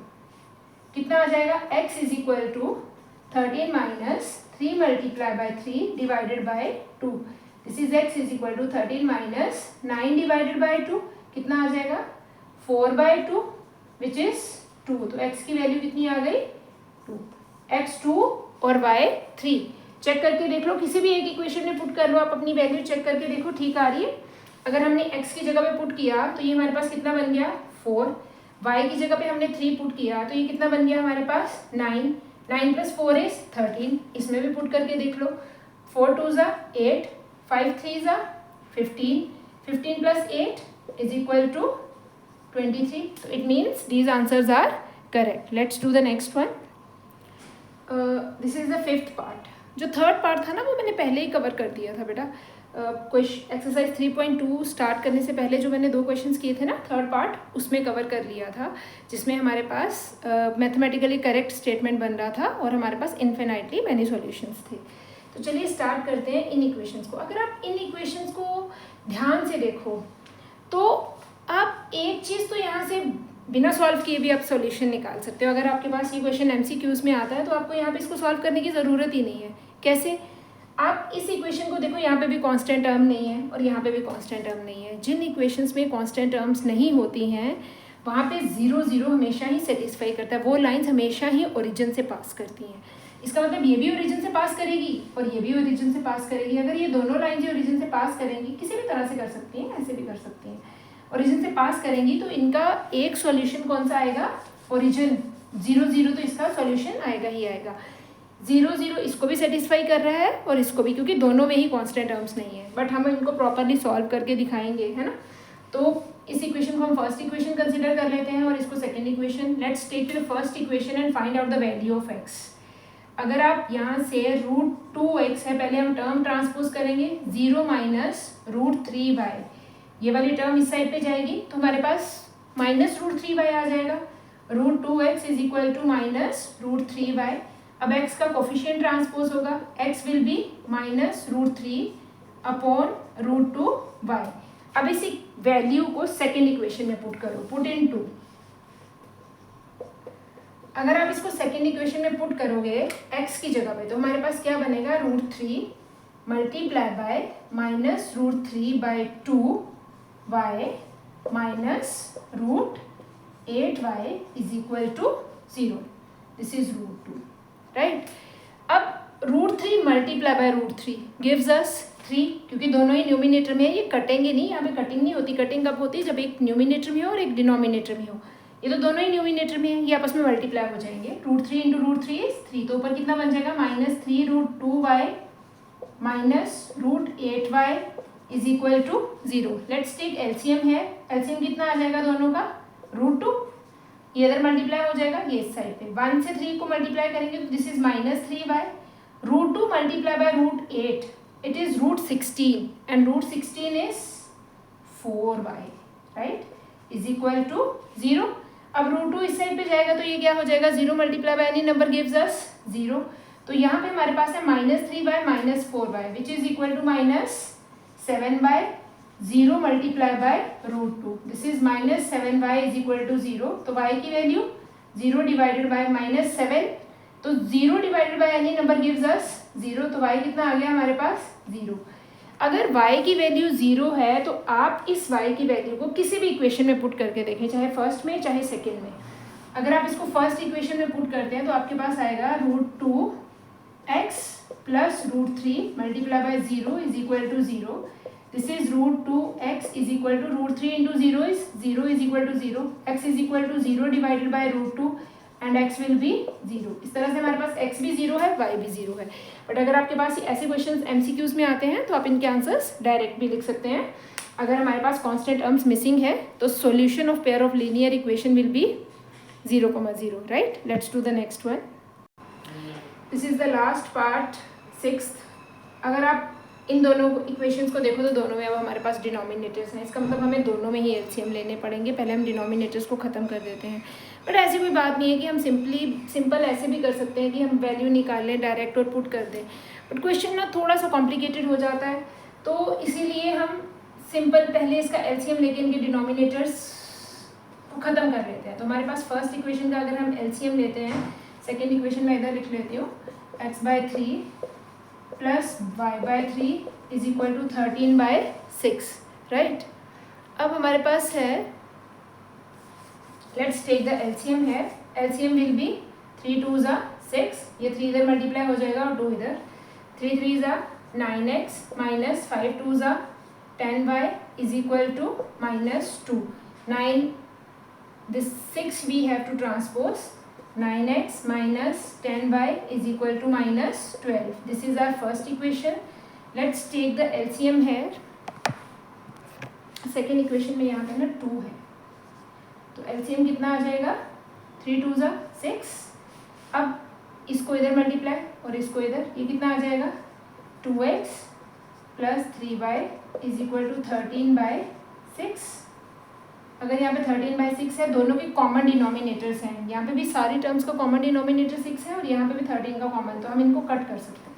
कितना आ जाएगा, x is equal to 13 minus 3 multiply by 3 divided by 2, this is x is equal to 13 minus 9 divided by 2, कितना आ जाएगा 4/2 विच इज 2। तो x की वैल्यू कितनी आ गई 2, x 2 और y 3। चेक करके देख लो, किसी भी एक इक्वेशन में पुट कर लो, आप अपनी वैल्यू चेक करके देखो ठीक आ रही है। अगर हमने x की जगह पे पुट किया तो ये हमारे पास कितना बन गया 4, y की जगह पे हमने 3 पुट किया तो ये कितना बन गया हमारे पास 9, 9 प्लस 4 इज 13, इसमें भी पुट करके देख लो, 4 2s are 8, 5 3s are 15, 15 plus 8 is equal to 23, तो it means these answers are correct. Let's do the next one. This is the 5th part. जो 3rd पार्ट था ना वो मैंने पहले ही कवर कर दिया था बेटा, एक्सरसाइज 3.2 स्टार्ट करने से पहले जो मैंने 2 क्वेश्चंस किए थे ना 3rd पार्ट, उसमें कवर कर लिया था, जिसमें हमारे पास मैथमेटिकली करेक्ट स्टेटमेंट बन रहा था और हमारे पास इन्फिनाइटली मैनी सॉल्यूशंस थे। तो चलिए स्टार्ट करते हैं इन इक्वेशंस को। अगर आप इन इक्वेशंस को ध्यान से देखो तो आप एक चीज़ तो यहाँ से बिना सॉल्व किए भी आप सॉल्यूशन निकाल सकते हो। अगर आपके पास ये क्वेश्चन MCQs में आता है तो आपको यहाँ पे इसको सॉल्व करने की ज़रूरत ही नहीं है। कैसे? आप इस इक्वेशन को देखो, यहाँ पे भी कांस्टेंट टर्म नहीं है और यहाँ पे भी कांस्टेंट टर्म नहीं है। जिन इक्वेशंस में कांस्टेंट टर्म्स नहीं होती हैं वहाँ पे 0 0 हमेशा ही सेटिस्फाई करता है, वो लाइंस हमेशा ही ओरिजिन से पास करती हैं। इसका मतलब ये भी ओरिजिन से पास करेगी और ये भी ओरिजिन से पास करेगी। अगर ये दोनों लाइंस ही ओरिजिन से पास करेंगी, किसी भी तरह से कर सकती हैं, ऐसे भी कर सकती हैं, ओरिजिन से पास करेंगी तो इनका एक सॉल्यूशन कौन सा आएगा, ओरिजिन 0 0, तो इसका सॉल्यूशन आएगा ही आएगा। 0 0 इसको भी सेटिस्फाई कर रहा है और इसको भी, क्योंकि दोनों में ही कांस्टेंट टर्म्स नहीं है, बट हम इनको प्रॉपरली सॉल्व करके दिखाएंगे, है ना। तो इस इक्वेशन को हम फर्स्ट इक्वेशन कंसीडर कर लेते हैं और इसको second equation. Let's take the first equation and find out the value of x। अगर आप यहाँ से √2x है, पहले हम टर्म ट्रांसपोज करेंगे, 0 माइनस √3y, ये वाली टर्म इस साइड पे जाएगी तो हमारे पास माइनस √3y आ जाएगा। √2x is equal to minus √3y। अब x का कोफिशिएंट ट्रांसपोज होगा, x will B minus √3 upon √2y। अब इस वैल्यू को सेकेंड इक्वेशन में पुट करो, पुट इन 2। अगर आप इसको सेकेंड इक्वेशन में पुट करोगे x की जगह पे तो हमारे पास क्या बनेगा, √3 multiply by minus √3/2y minus √8y is equal to 0। This is √2, right. अब √3 मल्टीप्लाई बाय √3 गिव्स अस 3, क्योंकि दोनों ही न्यूमिनेटर में है, ये कटेंगे नहीं, यहाँ पे कटिंग नहीं होती। कटिंग कब होती है, जब एक न्यूमिनेटर में हो और एक डिनोमिनेटर में हो। ये तो दोनों ही न्यूमिनेटर में है, ये आपस में मल्टीप्लाई हो जाएंगे। √3 इंटू √3 इज 3, तो ऊपर कितना बन जाएगा, minus 3√2y minus √8y is equal to 0। Let's take LCM है, एलसीएम कितना आ जाएगा दोनों का, √2, ये इधर मल्टीप्लाई हो जाएगा, ये इस साइड पे 1 से 3 को मल्टीप्लाई करेंगे तो this is minus 3y। √2 multiply by √8 it is √16 and √16 is 4y, right, is equal to 0। अब √2 इस साइड पे जाएगा तो ये क्या हो जाएगा, 0 multiply by any number gives us 0। तो यहाँ पे हमारे पास है -3/- -4/, which is equal to -7/0 multiply by √2। This is -7y is equal to 0। तो y की वैल्यू 0 डिवाइडेड बाय -7, तो 0 divided bye any number gives us 0। तो y कितना आ गया हमारे पास 0। अगर y की वैल्यू 0 है तो आप इस y की वैल्यू को किसी भी इक्वेशन में पुट करके देखें, चाहे फर्स्ट में चाहे सेकेंड में। अगर आप इसको फर्स्ट इक्वेशन में पुट करते हैं तो आपके पास आएगा √2x plus √3 multiply by 0 is equal to 0। This is √2x is equal to √3 into 0 is 0 is equal to 0। x is equal to 0 divided by √2 and x will be 0। इस तरह से हमारे पास x भी 0 है, y भी 0 है। बट अगर आपके पास ऐसे क्वेश्चंस MCQs में आते हैं तो आप इनके आंसर्स डायरेक्ट भी लिख सकते हैं। अगर हमारे पास कांस्टेंट टर्म्स मिसिंग है तो solution of pair of linear equation will be 0,0, right. Let's do the next one. This is the last part, 6th। अगर आप इन दोनों इक्वेशंस को देखो तो दोनों में अब हमारे पास डिनोमिनेटर्स हैं, इसका मतलब हमें दोनों में ही LCM लेने पड़ेंगे। पहले हम डिनोमिनेटर्स को ख़त्म कर देते हैं। बट ऐसी कोई बात नहीं है कि हम सिंपल ऐसे भी कर सकते हैं कि हम वैल्यू निकाल लें डायरेक्ट और पुट कर दें। बट क्वेश्चन ना थोड़ा सा कॉम्प्लिकेटेड हो जाता है, तो इसीलिए हम सिंपल पहले इसका LCM लेके इनके डिनोमिनेटर्स को ख़त्म कर लेते हैं। तो हमारे पास फर्स्ट इक्वेशन का अगर हम LCM लेते हैं, सेकेंड इक्वेशन में इधर लिख लेती हूँ, x/3 plus y/3 is equal to 13/6, right. अब हमारे पास है, लेट्स टेक द LCM है। LCM विल बी 3 2 ज़ा 6, ये 3 इधर मल्टीप्लाई हो जाएगा और 2 इधर, 3 3 ज़ा 9x माइनस 5 2 ज़ा 10y is equal to -2। 9 this 6 we have to transpose, 9x minus 10y is equal to -12. This is our first equation. Let's take the LCM here. Second equation में यहाँ पे ना 2 है, तो LCM कितना आ जाएगा, 3 2 ज़ा 6। अब इसको इधर मल्टीप्लाई और इसको इधर, ये कितना आ जाएगा, 2x plus 3y is equal to 13/6। अगर यहाँ पे 13/6 है, दोनों के कॉमन डिनोमिनेटर्स हैं, यहाँ पे भी सारी टर्म्स का कॉमन डिनोमिनेटर 6 है और यहाँ पे भी 13 का कॉमन, तो हम इनको कट कर सकते हैं।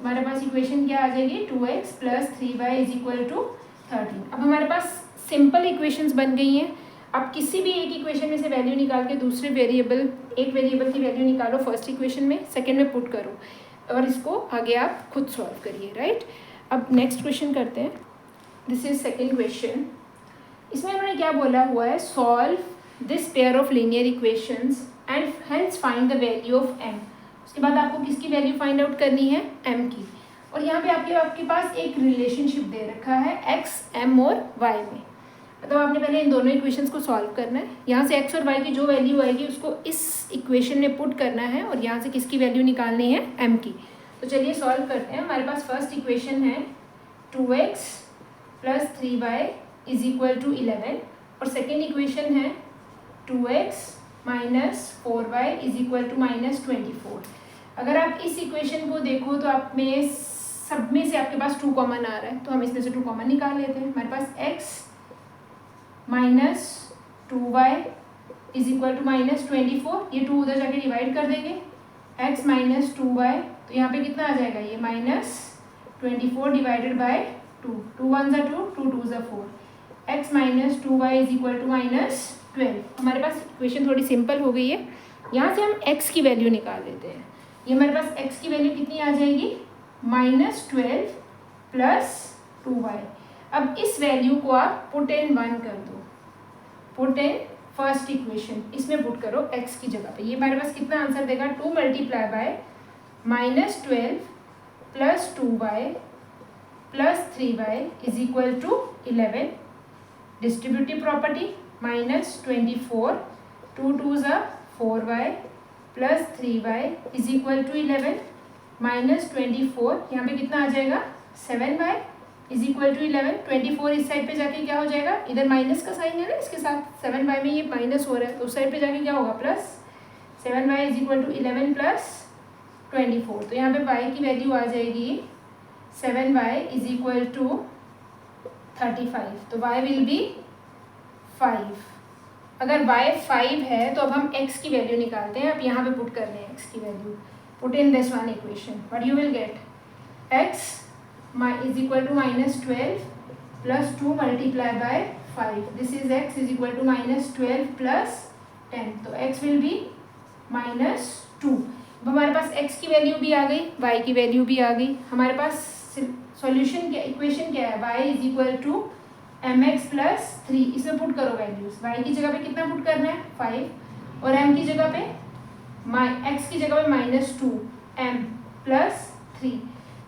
हमारे पास इक्वेशन क्या आ जाएगी, 2x plus 3y is equal to 13। अब हमारे पास सिंपल इक्वेशंस बन गई हैं। आप किसी भी एक इक्वेशन में से वैल्यू निकाल के दूसरे वेरिएबल, एक वेरिएबल की वैल्यू निकालो फर्स्ट इक्वेशन में, सेकेंड में पुट करो और इसको आगे आप खुद सॉल्व करिए, राइट। अब नेक्स्ट क्वेश्चन करते हैं। This is second question. इसमें उन्होंने क्या बोला हुआ है, solve this pair of linear equations and hence find the value of m। उसके बाद आपको किसकी वैल्यू फाइंड आउट करनी है, m की। और यहाँ पे आपके पास एक रिलेशनशिप दे रखा है x, m और y में। मतलब आपने पहले इन दोनों इक्वेशंस को सॉल्व करना है। यहाँ से x और y की जो वैल्यू आएगी उसको इस इक्वेशन में पुट करना है और यहाँ से किसकी वैल्यू निकालनी है, m की। तो चलिए सॉल्व करते हैं। हमारे पास फर्स्ट इक्वेशन है 2x plus 3y is equal to 11 और सेकेंड इक्वेशन है 2x minus 4y is equal to -24। अगर आप इस इक्वेशन को देखो तो आप में सब में से आपके पास 2 कॉमन आ रहा है, तो हम इसमें से 2 कॉमन निकाल लेते हैं। हमारे पास x minus 2y is equal to -24, ये 2 उधर जाके डिवाइड कर देंगे, x माइनस 2y, तो यहाँ पे कितना आ जाएगा, ये -24 डिवाइडेड बाय 2, 2 1 ज़ा 2, 2 2 ज़ा 4, x minus 2y is equal to -12। हमारे पास इक्वेशन थोड़ी सिंपल हो गई है। यहाँ से हम x की वैल्यू निकाल लेते हैं। ये हमारे पास x की वैल्यू कितनी आ जाएगी, -12 प्लस 2y। अब इस वैल्यू को आप पुट इन 1 कर दो, पुट इन फर्स्ट इक्वेशन, इसमें पुट करो x की जगह पे। ये हमारे पास कितना आंसर देगा, 2 multiply by -12 plus 2y plus 3y is equal to 11। Distributive property, -24, 2 2 ज़ा 4y plus 3y is equal to 11, -24, यहाँ पे कितना आ जाएगा, 7y इज इक्वल टू 11। 24 इस साइड पे जाके क्या हो जाएगा, इधर माइनस का साइन है ना इसके साथ, 7y में ये माइनस हो रहा है, तो उस साइड पे जाके क्या होगा, plus 7y is equal to 11 plus 24। तो यहाँ पे y की वैल्यू आ जाएगी 7y इज इक्वल टू 35, तो y विल बी 5। अगर y 5 है तो अब हम x की वैल्यू निकालते हैं। अब यहाँ पे पुट कर रहे हैं x की value, put in this one equation, what you will get, x is equal to -12 plus 2 multiply by 5, this is x is equal to -12 plus 10, तो x विल बी -2। अब हमारे पास x की वैल्यू भी आ गई, y की value भी आ गई। हमारे पास सॉल्यूशन क्या, इक्वेशन क्या है, y is equal to mx plus 3, इसमें पुट करो वैल्यूज। y की जगह पे कितना पुट करना है 5, और m की जगह पे x की जगह पे -2 m प्लस 3,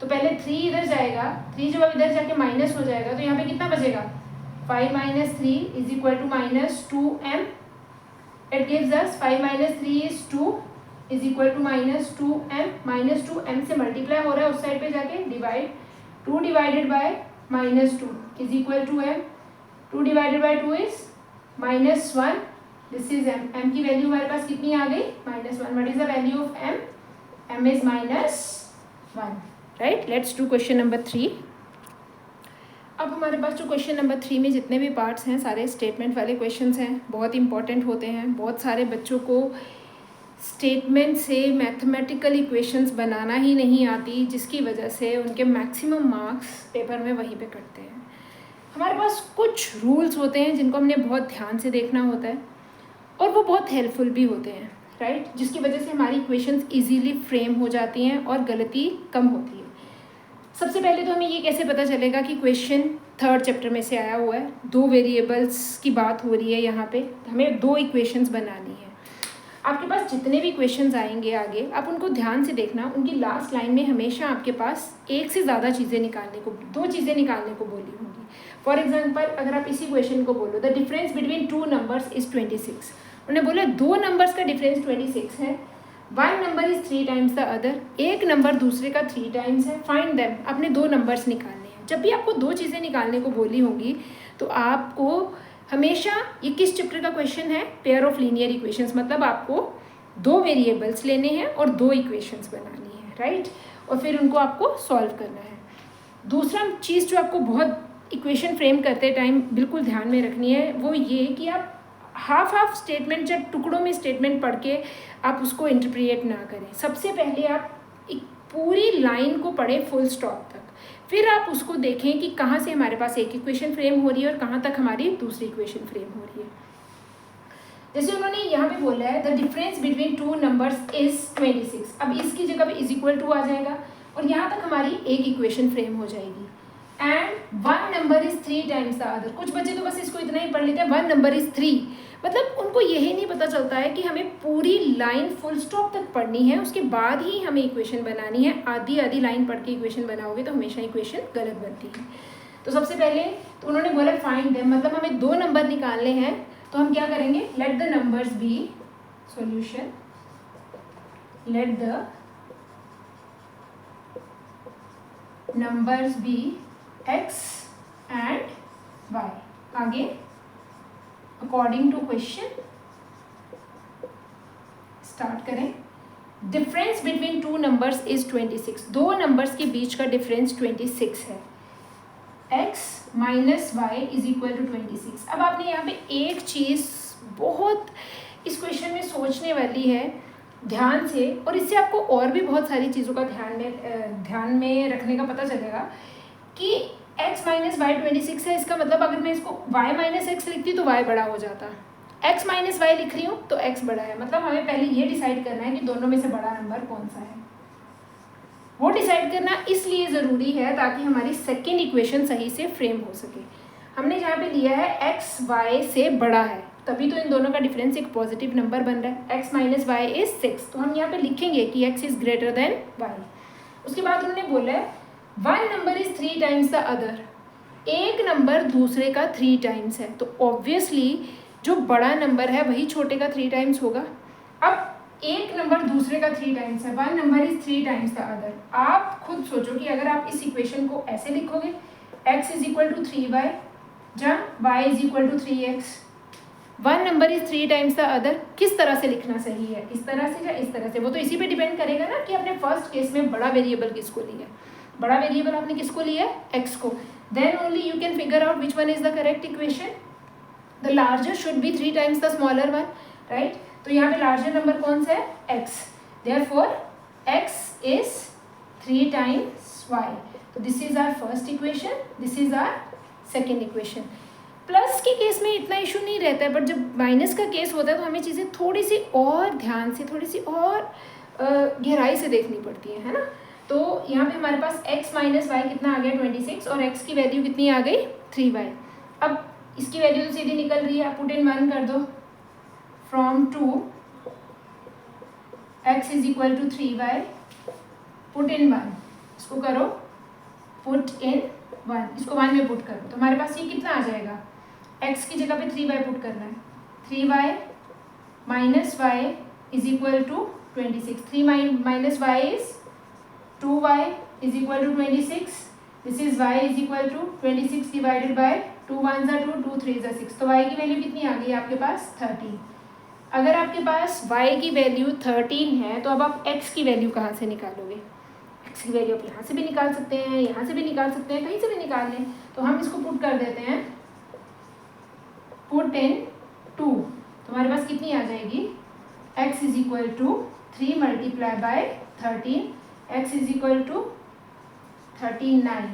तो पहले 3 इधर जाएगा, 3 जब इधर जाके माइनस हो जाएगा तो यहाँ पे कितना बचेगा, 5 - 3 is equal to -2m, it gives us 5 - 3 is 2 is equal to -2m, -2m से मल्टीप्लाई हो रहा है उस साइड पे जाके, divide 2 divided by -2 is equal to m, 2 divided by 2 is -1, this is m, m की वैल्यू हमारे पास कितनी आ गई, -1, what is the value of m, m is -1, right. Let's do question number 3। अब हमारे पास जो क्वेश्चन नंबर 3 में जितने भी पार्ट्स हैं सारे स्टेटमेंट वाले क्वेश्चंस हैं, बहुत इंपॉर्टेंट होते हैं। बहुत सारे बच्चों को स्टेटमेंट से मैथमेटिकल इक्वेशंस बनाना ही नहीं आती, जिसकी वजह से उनके मैक्सिमम मार्क्स पेपर में वहीं पे कटते हैं। हमारे पास कुछ रूल्स होते हैं जिनको हमने बहुत ध्यान से देखना होता है, और वो बहुत हेल्पफुल भी होते हैं, राइट, जिसकी वजह से हमारी इक्वेशंस इजीली फ्रेम हो जाती हैं और गलती कम होती है। सबसे पहले तो हमें ये कैसे पता चलेगा कि क्वेश्चन 3rd चैप्टर में से आया हुआ है, 2 वेरिएबल्स की बात हो रही है यहाँ पे, हमें 2 इक्वेशंस बनानी है। आपके पास जितने भी क्वेश्चंस आएंगे आगे, आप उनको ध्यान से देखना, उनकी लास्ट लाइन में हमेशा आपके पास एक से ज़्यादा चीज़ें निकालने को, 2 चीज़ें निकालने को बोली होंगी। फॉर एग्जांपल अगर आप इसी क्वेश्चन को बोलो, the difference between 2 numbers is 26, उन्होंने बोला 2 नंबर्स का डिफरेंस 26 है, 1 number is 3 times the other, एक नंबर दूसरे का 3 टाइम्स है, फाइंड देम, आपने 2 नंबर्स निकालने हैं। जब भी आपको 2 चीज़ें निकालने को बोली होंगी तो आपको हमेशा, ये किस चैप्टर का क्वेश्चन है, पेयर ऑफ लीनियर इक्वेशंस, मतलब आपको 2 वेरिएबल्स लेने हैं और 2 इक्वेशंस बनानी है, राइट, और फिर उनको आपको सॉल्व करना है। दूसरा चीज़ जो आपको बहुत इक्वेशन फ्रेम करते टाइम बिल्कुल ध्यान में रखनी है, वो ये कि आप हाफ स्टेटमेंट, जब टुकड़ों में स्टेटमेंट पढ़ के आप उसको इंटरप्रिएट ना करें। सबसे पहले आप एक पूरी लाइन को पढ़ें फुल स्टॉप तक, फिर आप उसको देखें कि कहाँ से हमारे पास एक इक्वेशन फ्रेम हो रही है और कहाँ तक हमारी दूसरी इक्वेशन फ्रेम हो रही है। जैसे उन्होंने यहाँ पे बोला है the difference between 2 numbers is 26, अब इसकी जगह पे इज इक्वल टू आ जाएगा और यहाँ तक हमारी एक इक्वेशन फ्रेम हो जाएगी। And 1 number is 3 times the other, कुछ बच्चे तो बस इसको इतना ही पढ़ लेते हैं, 1 नंबर इज 3, मतलब उनको यही नहीं पता चलता है कि हमें पूरी लाइन फुल स्टॉप तक पढ़नी है, उसके बाद ही हमें इक्वेशन बनानी है। आधी लाइन पढ़ के इक्वेशन बनाओगे तो हमेशा इक्वेशन गलत बनती है। तो सबसे पहले तो उन्होंने बोला फाइंड देम, मतलब हमें 2 नंबर निकालने हैं, तो हम क्या करेंगे, let the numbers be solution, let the numbers be x and y। आगे अकॉर्डिंग टू क्वेश्चन स्टार्ट करें। Difference between 2 numbers is 26, 2 numbers के बीच का डिफरेंस 26 है, x minus y is equal to 26। अब आपने यहाँ पे एक चीज़ बहुत इस क्वेश्चन में सोचने वाली है ध्यान से, और इससे आपको और भी बहुत सारी चीज़ों का ध्यान में रखने का पता चलेगा कि x माइनस वाई 26 है, इसका मतलब अगर मैं इसको y माइनस एक्स लिखती तो y बड़ा हो जाता, x माइनस वाई लिख रही हूँ तो x बड़ा है, मतलब हमें पहले ये डिसाइड करना है कि दोनों में से बड़ा नंबर कौन सा है। वो डिसाइड करना इसलिए ज़रूरी है ताकि हमारी सेकेंड इक्वेशन सही से फ्रेम हो सके। हमने यहाँ पे लिया है x y से बड़ा है, तभी तो इन दोनों का डिफरेंस एक पॉजिटिव नंबर बन रहा है। x माइनस वाई इज 6, तो हम यहाँ पे लिखेंगे कि x is greater than y। उसके बाद उन्होंने बोला है 1 number is 3 times the other, एक नंबर दूसरे का 3 टाइम्स है, तो ऑब्वियसली जो बड़ा नंबर है वही छोटे का 3 टाइम्स होगा। अब एक नंबर दूसरे का 3 टाइम्स है, 1 number is 3 times the other. आप खुद सोचो कि अगर आप इस इक्वेशन को ऐसे लिखोगे x is equal to 3y जहाँ y is equal to 3x, 1 number is 3 times the other, किस तरह से लिखना सही है, इस तरह से या इस तरह से, वो तो इसी पे डिपेंड करेगा ना कि आपने फर्स्ट केस में बड़ा वेरिएबल किसको लिया है। बड़ा वेरिएबल आपने किसको लिया है, x को, then only you can figure out which one is the correct equation. The larger should be 3 times the smaller one, right. तो यहाँ पे लार्जर नंबर कौन सा है, x, therefore x is 3 times y। तो this is our first equation, this is our second equation. Plus के case में इतना इशू नहीं रहता है, बट जब माइनस का केस होता है तो हमें चीज़ें थोड़ी सी और ध्यान से, थोड़ी सी और गहराई से देखनी पड़ती है ना। तो यहाँ पे हमारे पास x माइनस वाई कितना आ गया 26, और x की वैल्यू कितनी आ गई 3y। अब इसकी वैल्यू तो सीधी निकल रही है, आप पुट इन 1 कर दो, from 2 x is equal to 3y, put in 1, इसको करो पुट इन 1, इसको 1 में पुट करो, तो हमारे पास ये कितना आ जाएगा, x की जगह पे 3y पुट करना है, 3y minus y is equal to 26, 3 minus y is 2y is equal to 26, this is y is equal to 26 divided by 2 1s are 2, 2 3s are 6, तो y की वैल्यू कितनी आ गई आपके पास 13। अगर आपके पास y की वैल्यू 13 है तो अब आप x की वैल्यू कहाँ से निकालोगे, x की वैल्यू आप यहाँ से भी निकाल सकते हैं, यहाँ से भी निकाल सकते हैं, कहीं से भी निकाल लें। तो हम इसको पुट कर देते हैं, पुट इन 2, तो हमारे पास कितनी आ जाएगी, x is equal to 3 multiply by 13, x is equal to 39,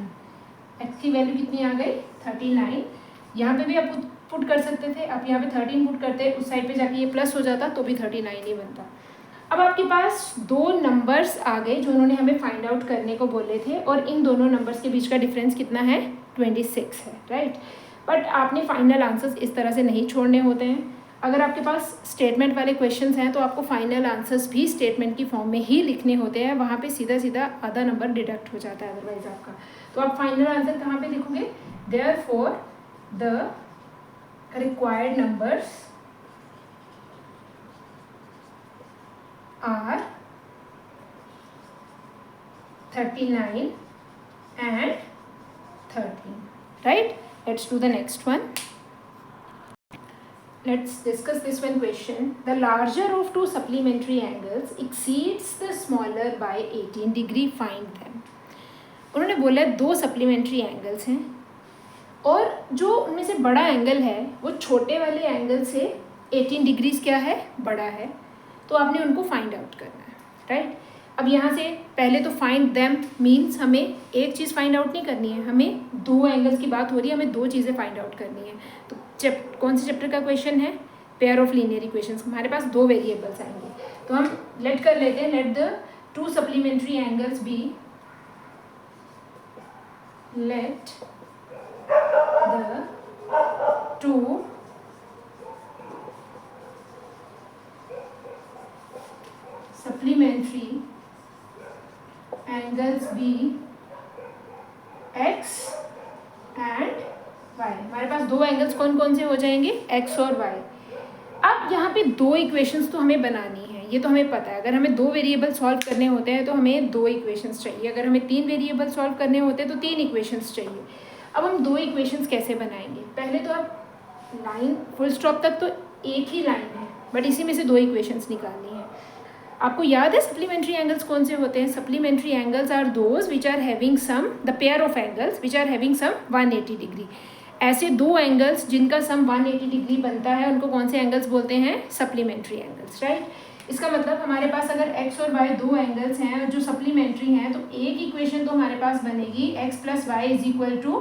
x की वैल्यू कितनी आ गई 39। यहाँ पे भी आप पुट कर सकते थे, आप यहाँ पे 13 पुट करते, उस साइड पे जाके ये प्लस हो जाता तो भी 39 ही बनता। अब आपके पास दो नंबर्स आ गए जो उन्होंने हमें फाइंड आउट करने को बोले थे, और इन दोनों नंबर्स के बीच का डिफरेंस कितना है 26 है, राइट। बट आपने फाइनल आंसर्स इस तरह से नहीं छोड़ने होते हैं। अगर आपके पास स्टेटमेंट वाले क्वेश्चंस हैं तो आपको फाइनल आंसर्स भी स्टेटमेंट की फॉर्म में ही लिखने होते हैं, वहाँ पे सीधा सीधा आधा नंबर डिडक्ट हो जाता है अदरवाइज आपका। तो आप फाइनल आंसर कहाँ पे लिखोगे, therefore the required numbers are 39 and 13, right? Let's do the next one. Let's discuss this one question. The larger of two supplementary angles exceeds the smaller by 18 degree. Find them. उन्होंने बोला दो supplementary angles हैं और जो उनमें से बड़ा angle है वो छोटे वाले एंगल से 18 डिग्रीज क्या है, बड़ा है, तो आपने उनको फाइंड आउट करना है, राइट। अब यहाँ से पहले तो फाइंड देम मीन्स हमें एक चीज़ फाइंड आउट नहीं करनी है, हमें दो एंगल्स की बात हो रही है, हमें दो चीज़ें फाइंड आउट करनी है। तो कौन से चैप्टर का क्वेश्चन है, पेयर ऑफ लीनियर इक्वेशंस। हमारे पास दो वेरिएबल्स आएंगे, तो हम लेट कर लेते हैं, let the two supplementary angles be, let the two supplementary angles be x and y। हमारे पास दो एंगल्स कौन कौन से हो जाएंगे, x और y। अब यहाँ पे दो इक्वेशंस तो हमें बनानी है, ये तो हमें पता है। अगर हमें दो वेरिएबल सॉल्व करने होते हैं तो हमें दो इक्वेशंस चाहिए, अगर हमें तीन वेरिएबल सॉल्व करने होते हैं तो तीन इक्वेशंस चाहिए। अब हम दो इक्वेशंस कैसे बनाएंगे, पहले तो आप लाइन फुल स्टॉप तक तो एक ही लाइन है, बट इसी में से दो इक्वेशंस निकालनी है। आपको याद है सप्लीमेंट्री एंगल्स कौन से होते हैं, supplementary angles are those which are having sum, the pair of angles which are having sum 180 degree. ऐसे दो एंगल्स जिनका सम 180 डिग्री बनता है उनको कौन से एंगल्स बोलते हैं, सप्लीमेंट्री एंगल्स, राइट। इसका मतलब हमारे पास अगर x और y दो एंगल्स हैं जो सप्लीमेंट्री हैं, तो एक इक्वेशन तो हमारे पास बनेगी x plus y is equal to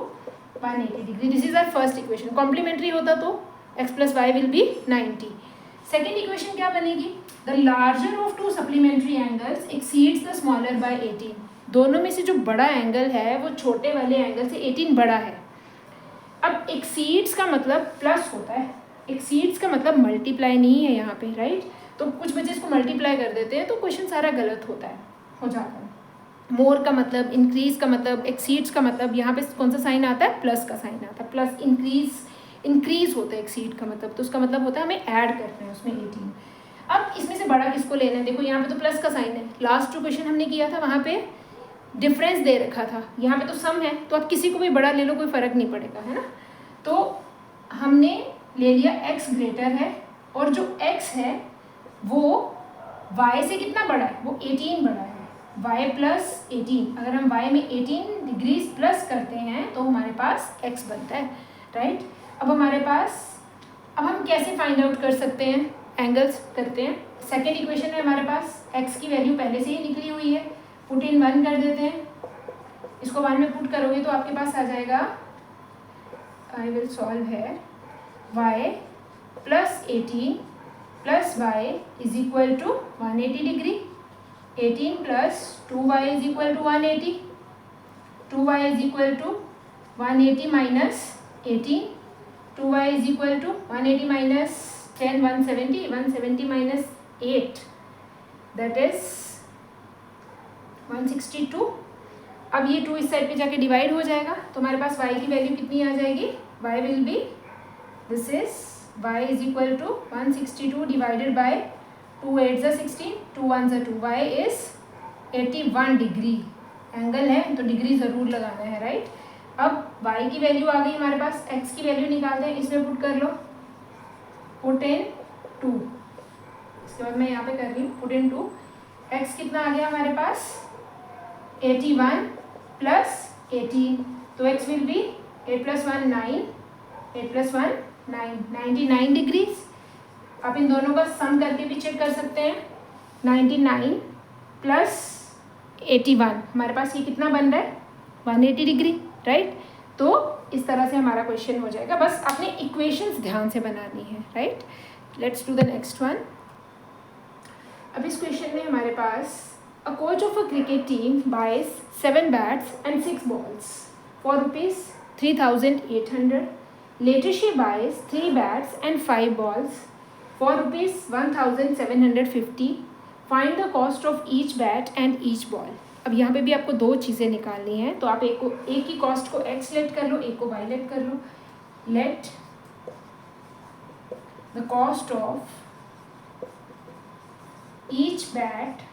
180 degree, this is our first equation. Complementary होता तो x plus y will be 90। Second equation क्या बनेगी, the larger of two supplementary angles exceeds the smaller by 18। दोनों में से जो बड़ा एंगल है वो छोटे वाले एंगल से 18 बड़ा है। अब एक्सीड्स का मतलब प्लस होता है, एक्सीड्स का मतलब मल्टीप्लाई नहीं है यहाँ पे, राइट। तो कुछ बच्चे इसको मल्टीप्लाई कर देते हैं तो क्वेश्चन सारा गलत होता है, हो जाता है। मोर का मतलब, इंक्रीज का मतलब, एक्सीड्स का मतलब, यहाँ पे कौन सा साइन आता है, प्लस का साइन आता है। प्लस इंक्रीज होता है एक्सीड का मतलब, तो उसका मतलब होता है हमें ऐड करना है उसमें 18। अब इसमें से बड़ा किसको लेना है, देखो यहाँ पे तो प्लस का साइन है, लास्ट जो क्वेश्चन हमने किया था वहाँ पे डिफरेंस दे रखा था, यहाँ पे तो सम है, तो आप किसी को भी बड़ा ले लो, कोई फ़र्क नहीं पड़ेगा, है ना। तो हमने ले लिया x ग्रेटर है, और जो x है वो y से कितना बड़ा है, वो 18 बड़ा है, y प्लस 18। अगर हम y में 18 डिग्रीज प्लस करते हैं तो हमारे पास x बनता है, राइट। अब हमारे पास अब हम कैसे फाइंड आउट कर सकते हैं एंगल्स, करते हैं। सेकेंड इक्वेशन में हमारे पास x की वैल्यू पहले से ही निकली हुई है, पुट इन 1 कर देते हैं। इसको 1 में पुट करोगे तो आपके पास आ जाएगा, आई विल सॉल्व है, y plus 18 plus y is equal to 180 degree. 18 plus 2y is equal to 180, 2y is equal to 180 minus 18, 2y is equal to 180 minus 10 170, 170 minus 8 that is 162। अब ये 2 इस साइड पे जाके डिवाइड हो जाएगा तो हमारे पास y की वैल्यू कितनी आ जाएगी, y will be, this is y is equal to 162 divided by 2 8 जा 16, 2 1 जा 2, y इज 81 डिग्री। एंगल है तो डिग्री ज़रूर लगाना है, राइट। अब y की वैल्यू आ गई हमारे पास, x की वैल्यू निकालते हैं, इसमें पुट कर लो, पुट इन 2। इसके बाद मैं यहाँ पे कर रही हूँ पुट इन 2। x कितना आ गया हमारे पास, 81 प्लस 18, तो x will B 8 plus 1 9, 8 plus 1 9, 99 degrees. आप इन दोनों का सम करके भी चेक कर सकते हैं। 99 प्लस 81 हमारे पास ये कितना बन रहा है, 180 डिग्री, राइट। तो इस तरह से हमारा क्वेश्चन हो जाएगा, बस आपने इक्वेशंस ध्यान से बनानी है, right. Let's do the next one. अब इस क्वेश्चन में हमारे पास a coach of a cricket team buys 7 bats and 6 balls for rupees 3,800. Later she buys 3 bats and 5 balls for rupees 1,750. Find the cost of each bat and each ball. अब यहाँ पे भी आपको दो चीज़ें निकालनी है, तो आप एक की कॉस्ट को x लेट कर लो, एक को y लेट कर लो। Let the cost of each bat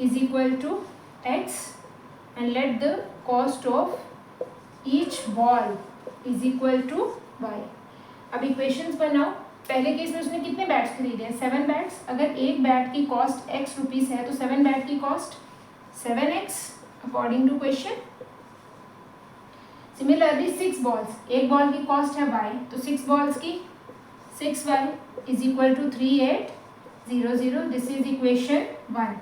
is equal to x and let the cost of each ball is equal to y. अब इक्वेशंस बनाओ। पहले केस में उसने कितने बैट्स खरीदे हैं, 7 बैट्स। अगर एक बैट की कॉस्ट x रुपीस है तो 7 बैट की cost 7x according to question. Similarly 6 balls, एक बॉल की कॉस्ट है y, तो 6 बॉल्स की 6y is equal to 3800। This is equation 1।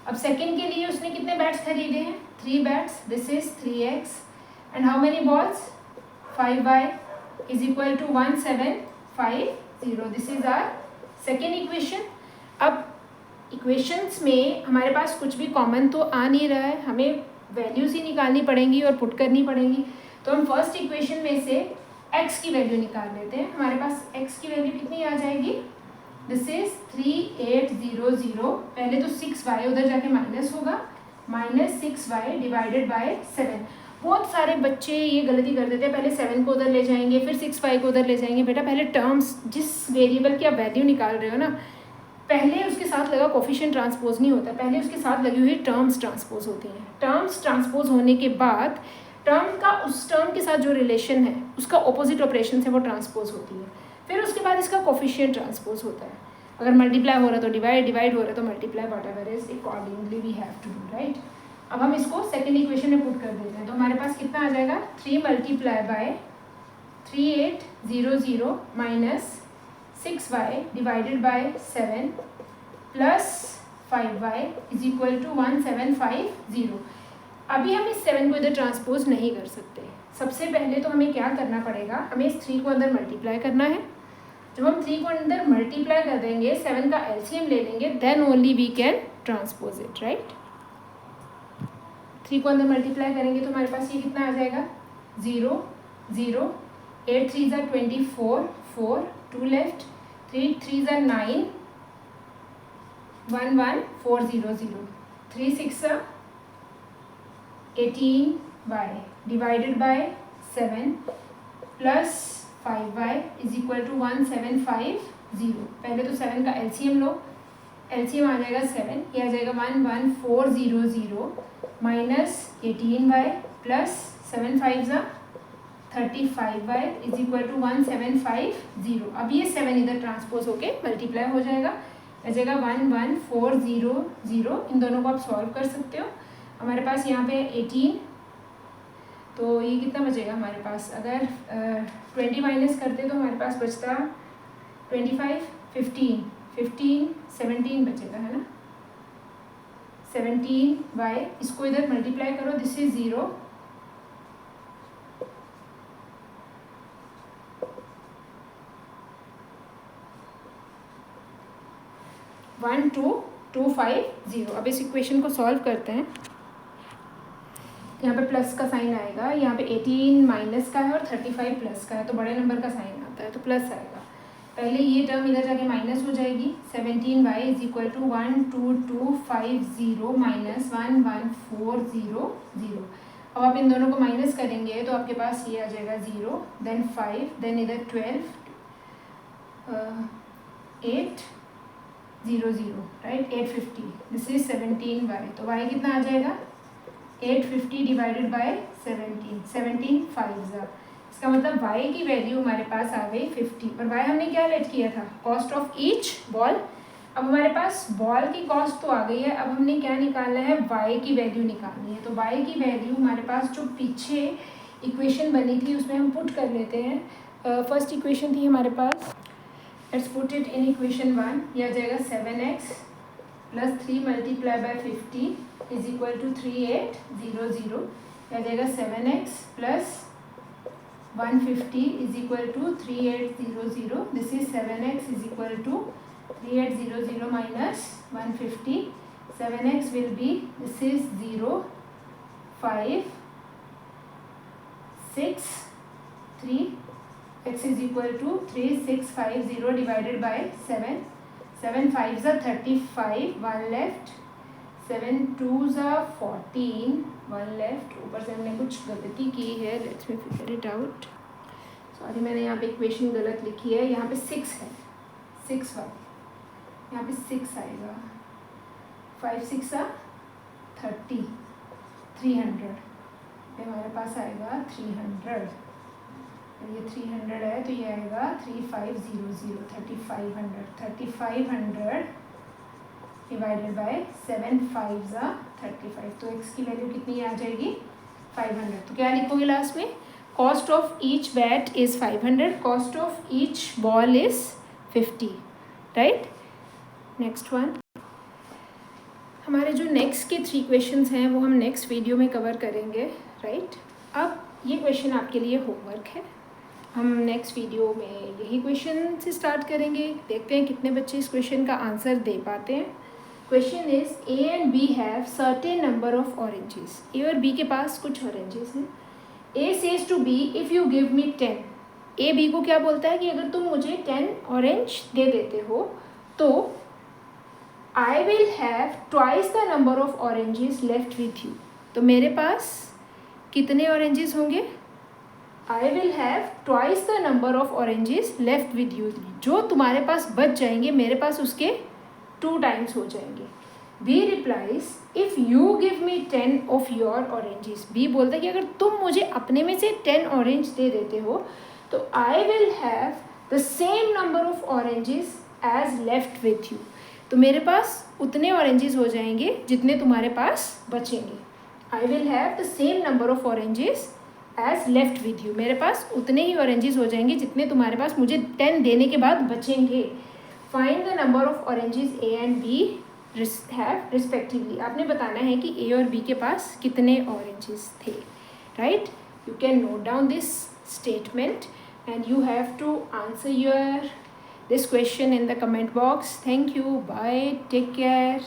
अब सेकेंड के लिए उसने कितने बैट्स खरीदे हैं, 3 bats, this is 3x and how many balls, 5y is equal to 1750। This is our second equation. अब इक्वेशंस में हमारे पास कुछ भी कॉमन तो आ नहीं रहा है, हमें वैल्यूज ही निकालनी पड़ेंगी और पुट करनी पड़ेंगी। तो हम फर्स्ट इक्वेशन में से x की वैल्यू निकाल लेते हैं। हमारे पास x की वैल्यू कितनी आ जाएगी, दिस इज 3800। पहले तो 6y उधर जाके माइनस होगा, माइनस 6y डिवाइडेड बाय 7। बहुत सारे बच्चे ये गलती कर देते हैं, पहले 7 को उधर ले जाएंगे फिर 6y को उधर ले जाएंगे। बेटा पहले टर्म्स, जिस वेरिएबल की आप वैल्यू निकाल रहे हो ना, पहले उसके साथ लगा कोफिशिएंट ट्रांसपोज नहीं होता, पहले उसके साथ लगी हुई टर्म्स ट्रांसपोज होती हैं। टर्म्स ट्रांसपोज होने के बाद टर्म का उस टर्म के साथ जो रिलेशन है उसका ऑपोजिट ऑपरेशन से वो ट्रांसपोज होती है, फिर उसके बाद इसका कोफिशिएंट ट्रांसपोज होता है। अगर मल्टीप्लाई हो रहा है तो डिवाइड, डिवाइड हो रहा है तो multiply, whatever is accordingly we have to do, right. अब हम इसको सेकेंड इक्वेशन में पुट कर देते हैं, तो हमारे पास कितना आ जाएगा, 3 multiply by 3800 minus 6y divided by 7 plus 5y is equal to 1750। अभी हम इस 7 को इधर ट्रांसपोज नहीं कर सकते। सबसे पहले तो हमें क्या करना पड़ेगा, हमें इस 3 को अंदर मल्टीप्लाई करना है। जब हम 3 को अंदर मल्टीप्लाई कर देंगे, 7 का एलसीएम ले लेंगे, then only we can transpose it, right. 3 को अंदर मल्टीप्लाई करेंगे तो हमारे पास ये कितना आ जाएगा, 0 0, 8 3 ज़ा 24, 4 2 लेफ्ट, 3 3 ज़ा 9, 1 1 4 0 0, 3 6 ज़ा 18y divided by 7 plus 5y is equal to 1750। पहले तो 7 का एलसीएम लो, एलसीएम आ जाएगा 7, ये आ जाएगा 11400 माइनस 18y प्लस 7 5 ज़ा 35y इज इक्वल टू 1750। अब ये 7 इधर ट्रांसपोज होके मल्टीप्लाई हो जाएगा, आ जाएगा 11400। इन दोनों को आप सॉल्व कर सकते हो। हमारे पास यहाँ पे 18 तो ये कितना बचेगा हमारे पास, अगर 20 माइनस करते तो हमारे पास बचता 25, 15, 17 बचेगा, है ना। 17y, इसको इधर मल्टीप्लाई करो, दिस इज 0, 1 2 2 5 0। अब इस इक्वेशन को सॉल्व करते हैं। यहाँ पे प्लस का साइन आएगा, यहाँ पे 18 माइनस का है और 35 प्लस का है, तो बड़े नंबर का साइन आता है तो प्लस आएगा। पहले ये टर्म इधर जाके माइनस हो जाएगी, 17y is equal to 12250 minus 11400। अब आप इन दोनों को माइनस करेंगे तो आपके पास ये आ जाएगा 0, देन 5, देन इधर 12, 8 0 0, राइट, 850, दिस इज 17y। तो y कितना आ जाएगा, 850 डिवाइडेड बाय 17 5 इसका मतलब y की वैल्यू हमारे पास आ गई 50। और y हमने क्या लेट किया था, कॉस्ट ऑफ ईच बॉल। अब हमारे पास बॉल की कॉस्ट तो आ गई है, अब हमने क्या निकालना है, y की वैल्यू निकालनी है। तो y की वैल्यू हमारे पास जो पीछे इक्वेशन बनी थी उसमें हम पुट कर लेते हैं। फर्स्ट इक्वेशन थी हमारे पास, let's put it in equation 1। यह आ जाएगा 7x plus 3 multiply by 50 is equal to 3800। यह आ जाएगा 7x plus 150 is equal to 3800. This is 7x is equal to 3800 minus 150. 7x will be, this is 0, 5, 6, 3. X is equal to 3650 divided by 7. 7 5s are 35, 1 left. 7 2s are 14, 1 left। ऊपर से हमने कुछ गलती की है, let's me figure it out. Sorry, मैंने यहाँ पे इक्वेशन गलत लिखी है, यहाँ पे 6 है, 6 वाला, यहाँ पे 6 आएगा, 5 6 30, 300, ये हमारे पास आएगा 300। ये 300 है तो ये आएगा 3500, 3500 डिवाइडेड बाय 7 5s are 35। तो x की वैल्यू कितनी आ जाएगी, 500। तो क्या लिखोगे लास्ट में, cost of each bat is 500, cost of each ball is 50, right. Next one, हमारे जो नेक्स्ट के 3 क्वेश्चंस हैं वो हम नेक्स्ट वीडियो में कवर करेंगे, राइट। अब ये क्वेश्चन आपके लिए होमवर्क है, हम नेक्स्ट वीडियो में यही क्वेश्चन से स्टार्ट करेंगे। देखते हैं कितने बच्चे इस क्वेश्चन का आंसर दे पाते हैं। Question is A and B have certain number of oranges। A और B के पास कुछ ऑरेंजेस हैं। A says to B, if you give me 10। A B को क्या बोलता है कि अगर तुम मुझे 10 ऑरेंज दे देते हो तो I will have twice the number of oranges left with you। तो मेरे पास कितने ऑरेंजेस होंगे, I will have twice the number of oranges left with you। जो तुम्हारे पास बच जाएंगे मेरे पास उसके 2 टाइम्स हो जाएंगे। B replies, if you give me 10 of your oranges। B बोलता है कि अगर तुम मुझे अपने में से 10 ऑरेंज दे देते हो तो I will have the same number of oranges as left with you। तो मेरे पास उतने ऑरेंजेस हो जाएंगे जितने तुम्हारे पास बचेंगे। I will have the same number of oranges as left with you। मेरे पास उतने ही ऑरेंजेस हो जाएंगे जितने तुम्हारे पास मुझे 10 देने के बाद बचेंगे। Find the number of oranges A and B have respectively। आपने बताना है कि A और B के पास कितने ऑरेंजेस थे, right. You can note down this statement and you have to answer this question in the comment box। Thank you, bye, take care।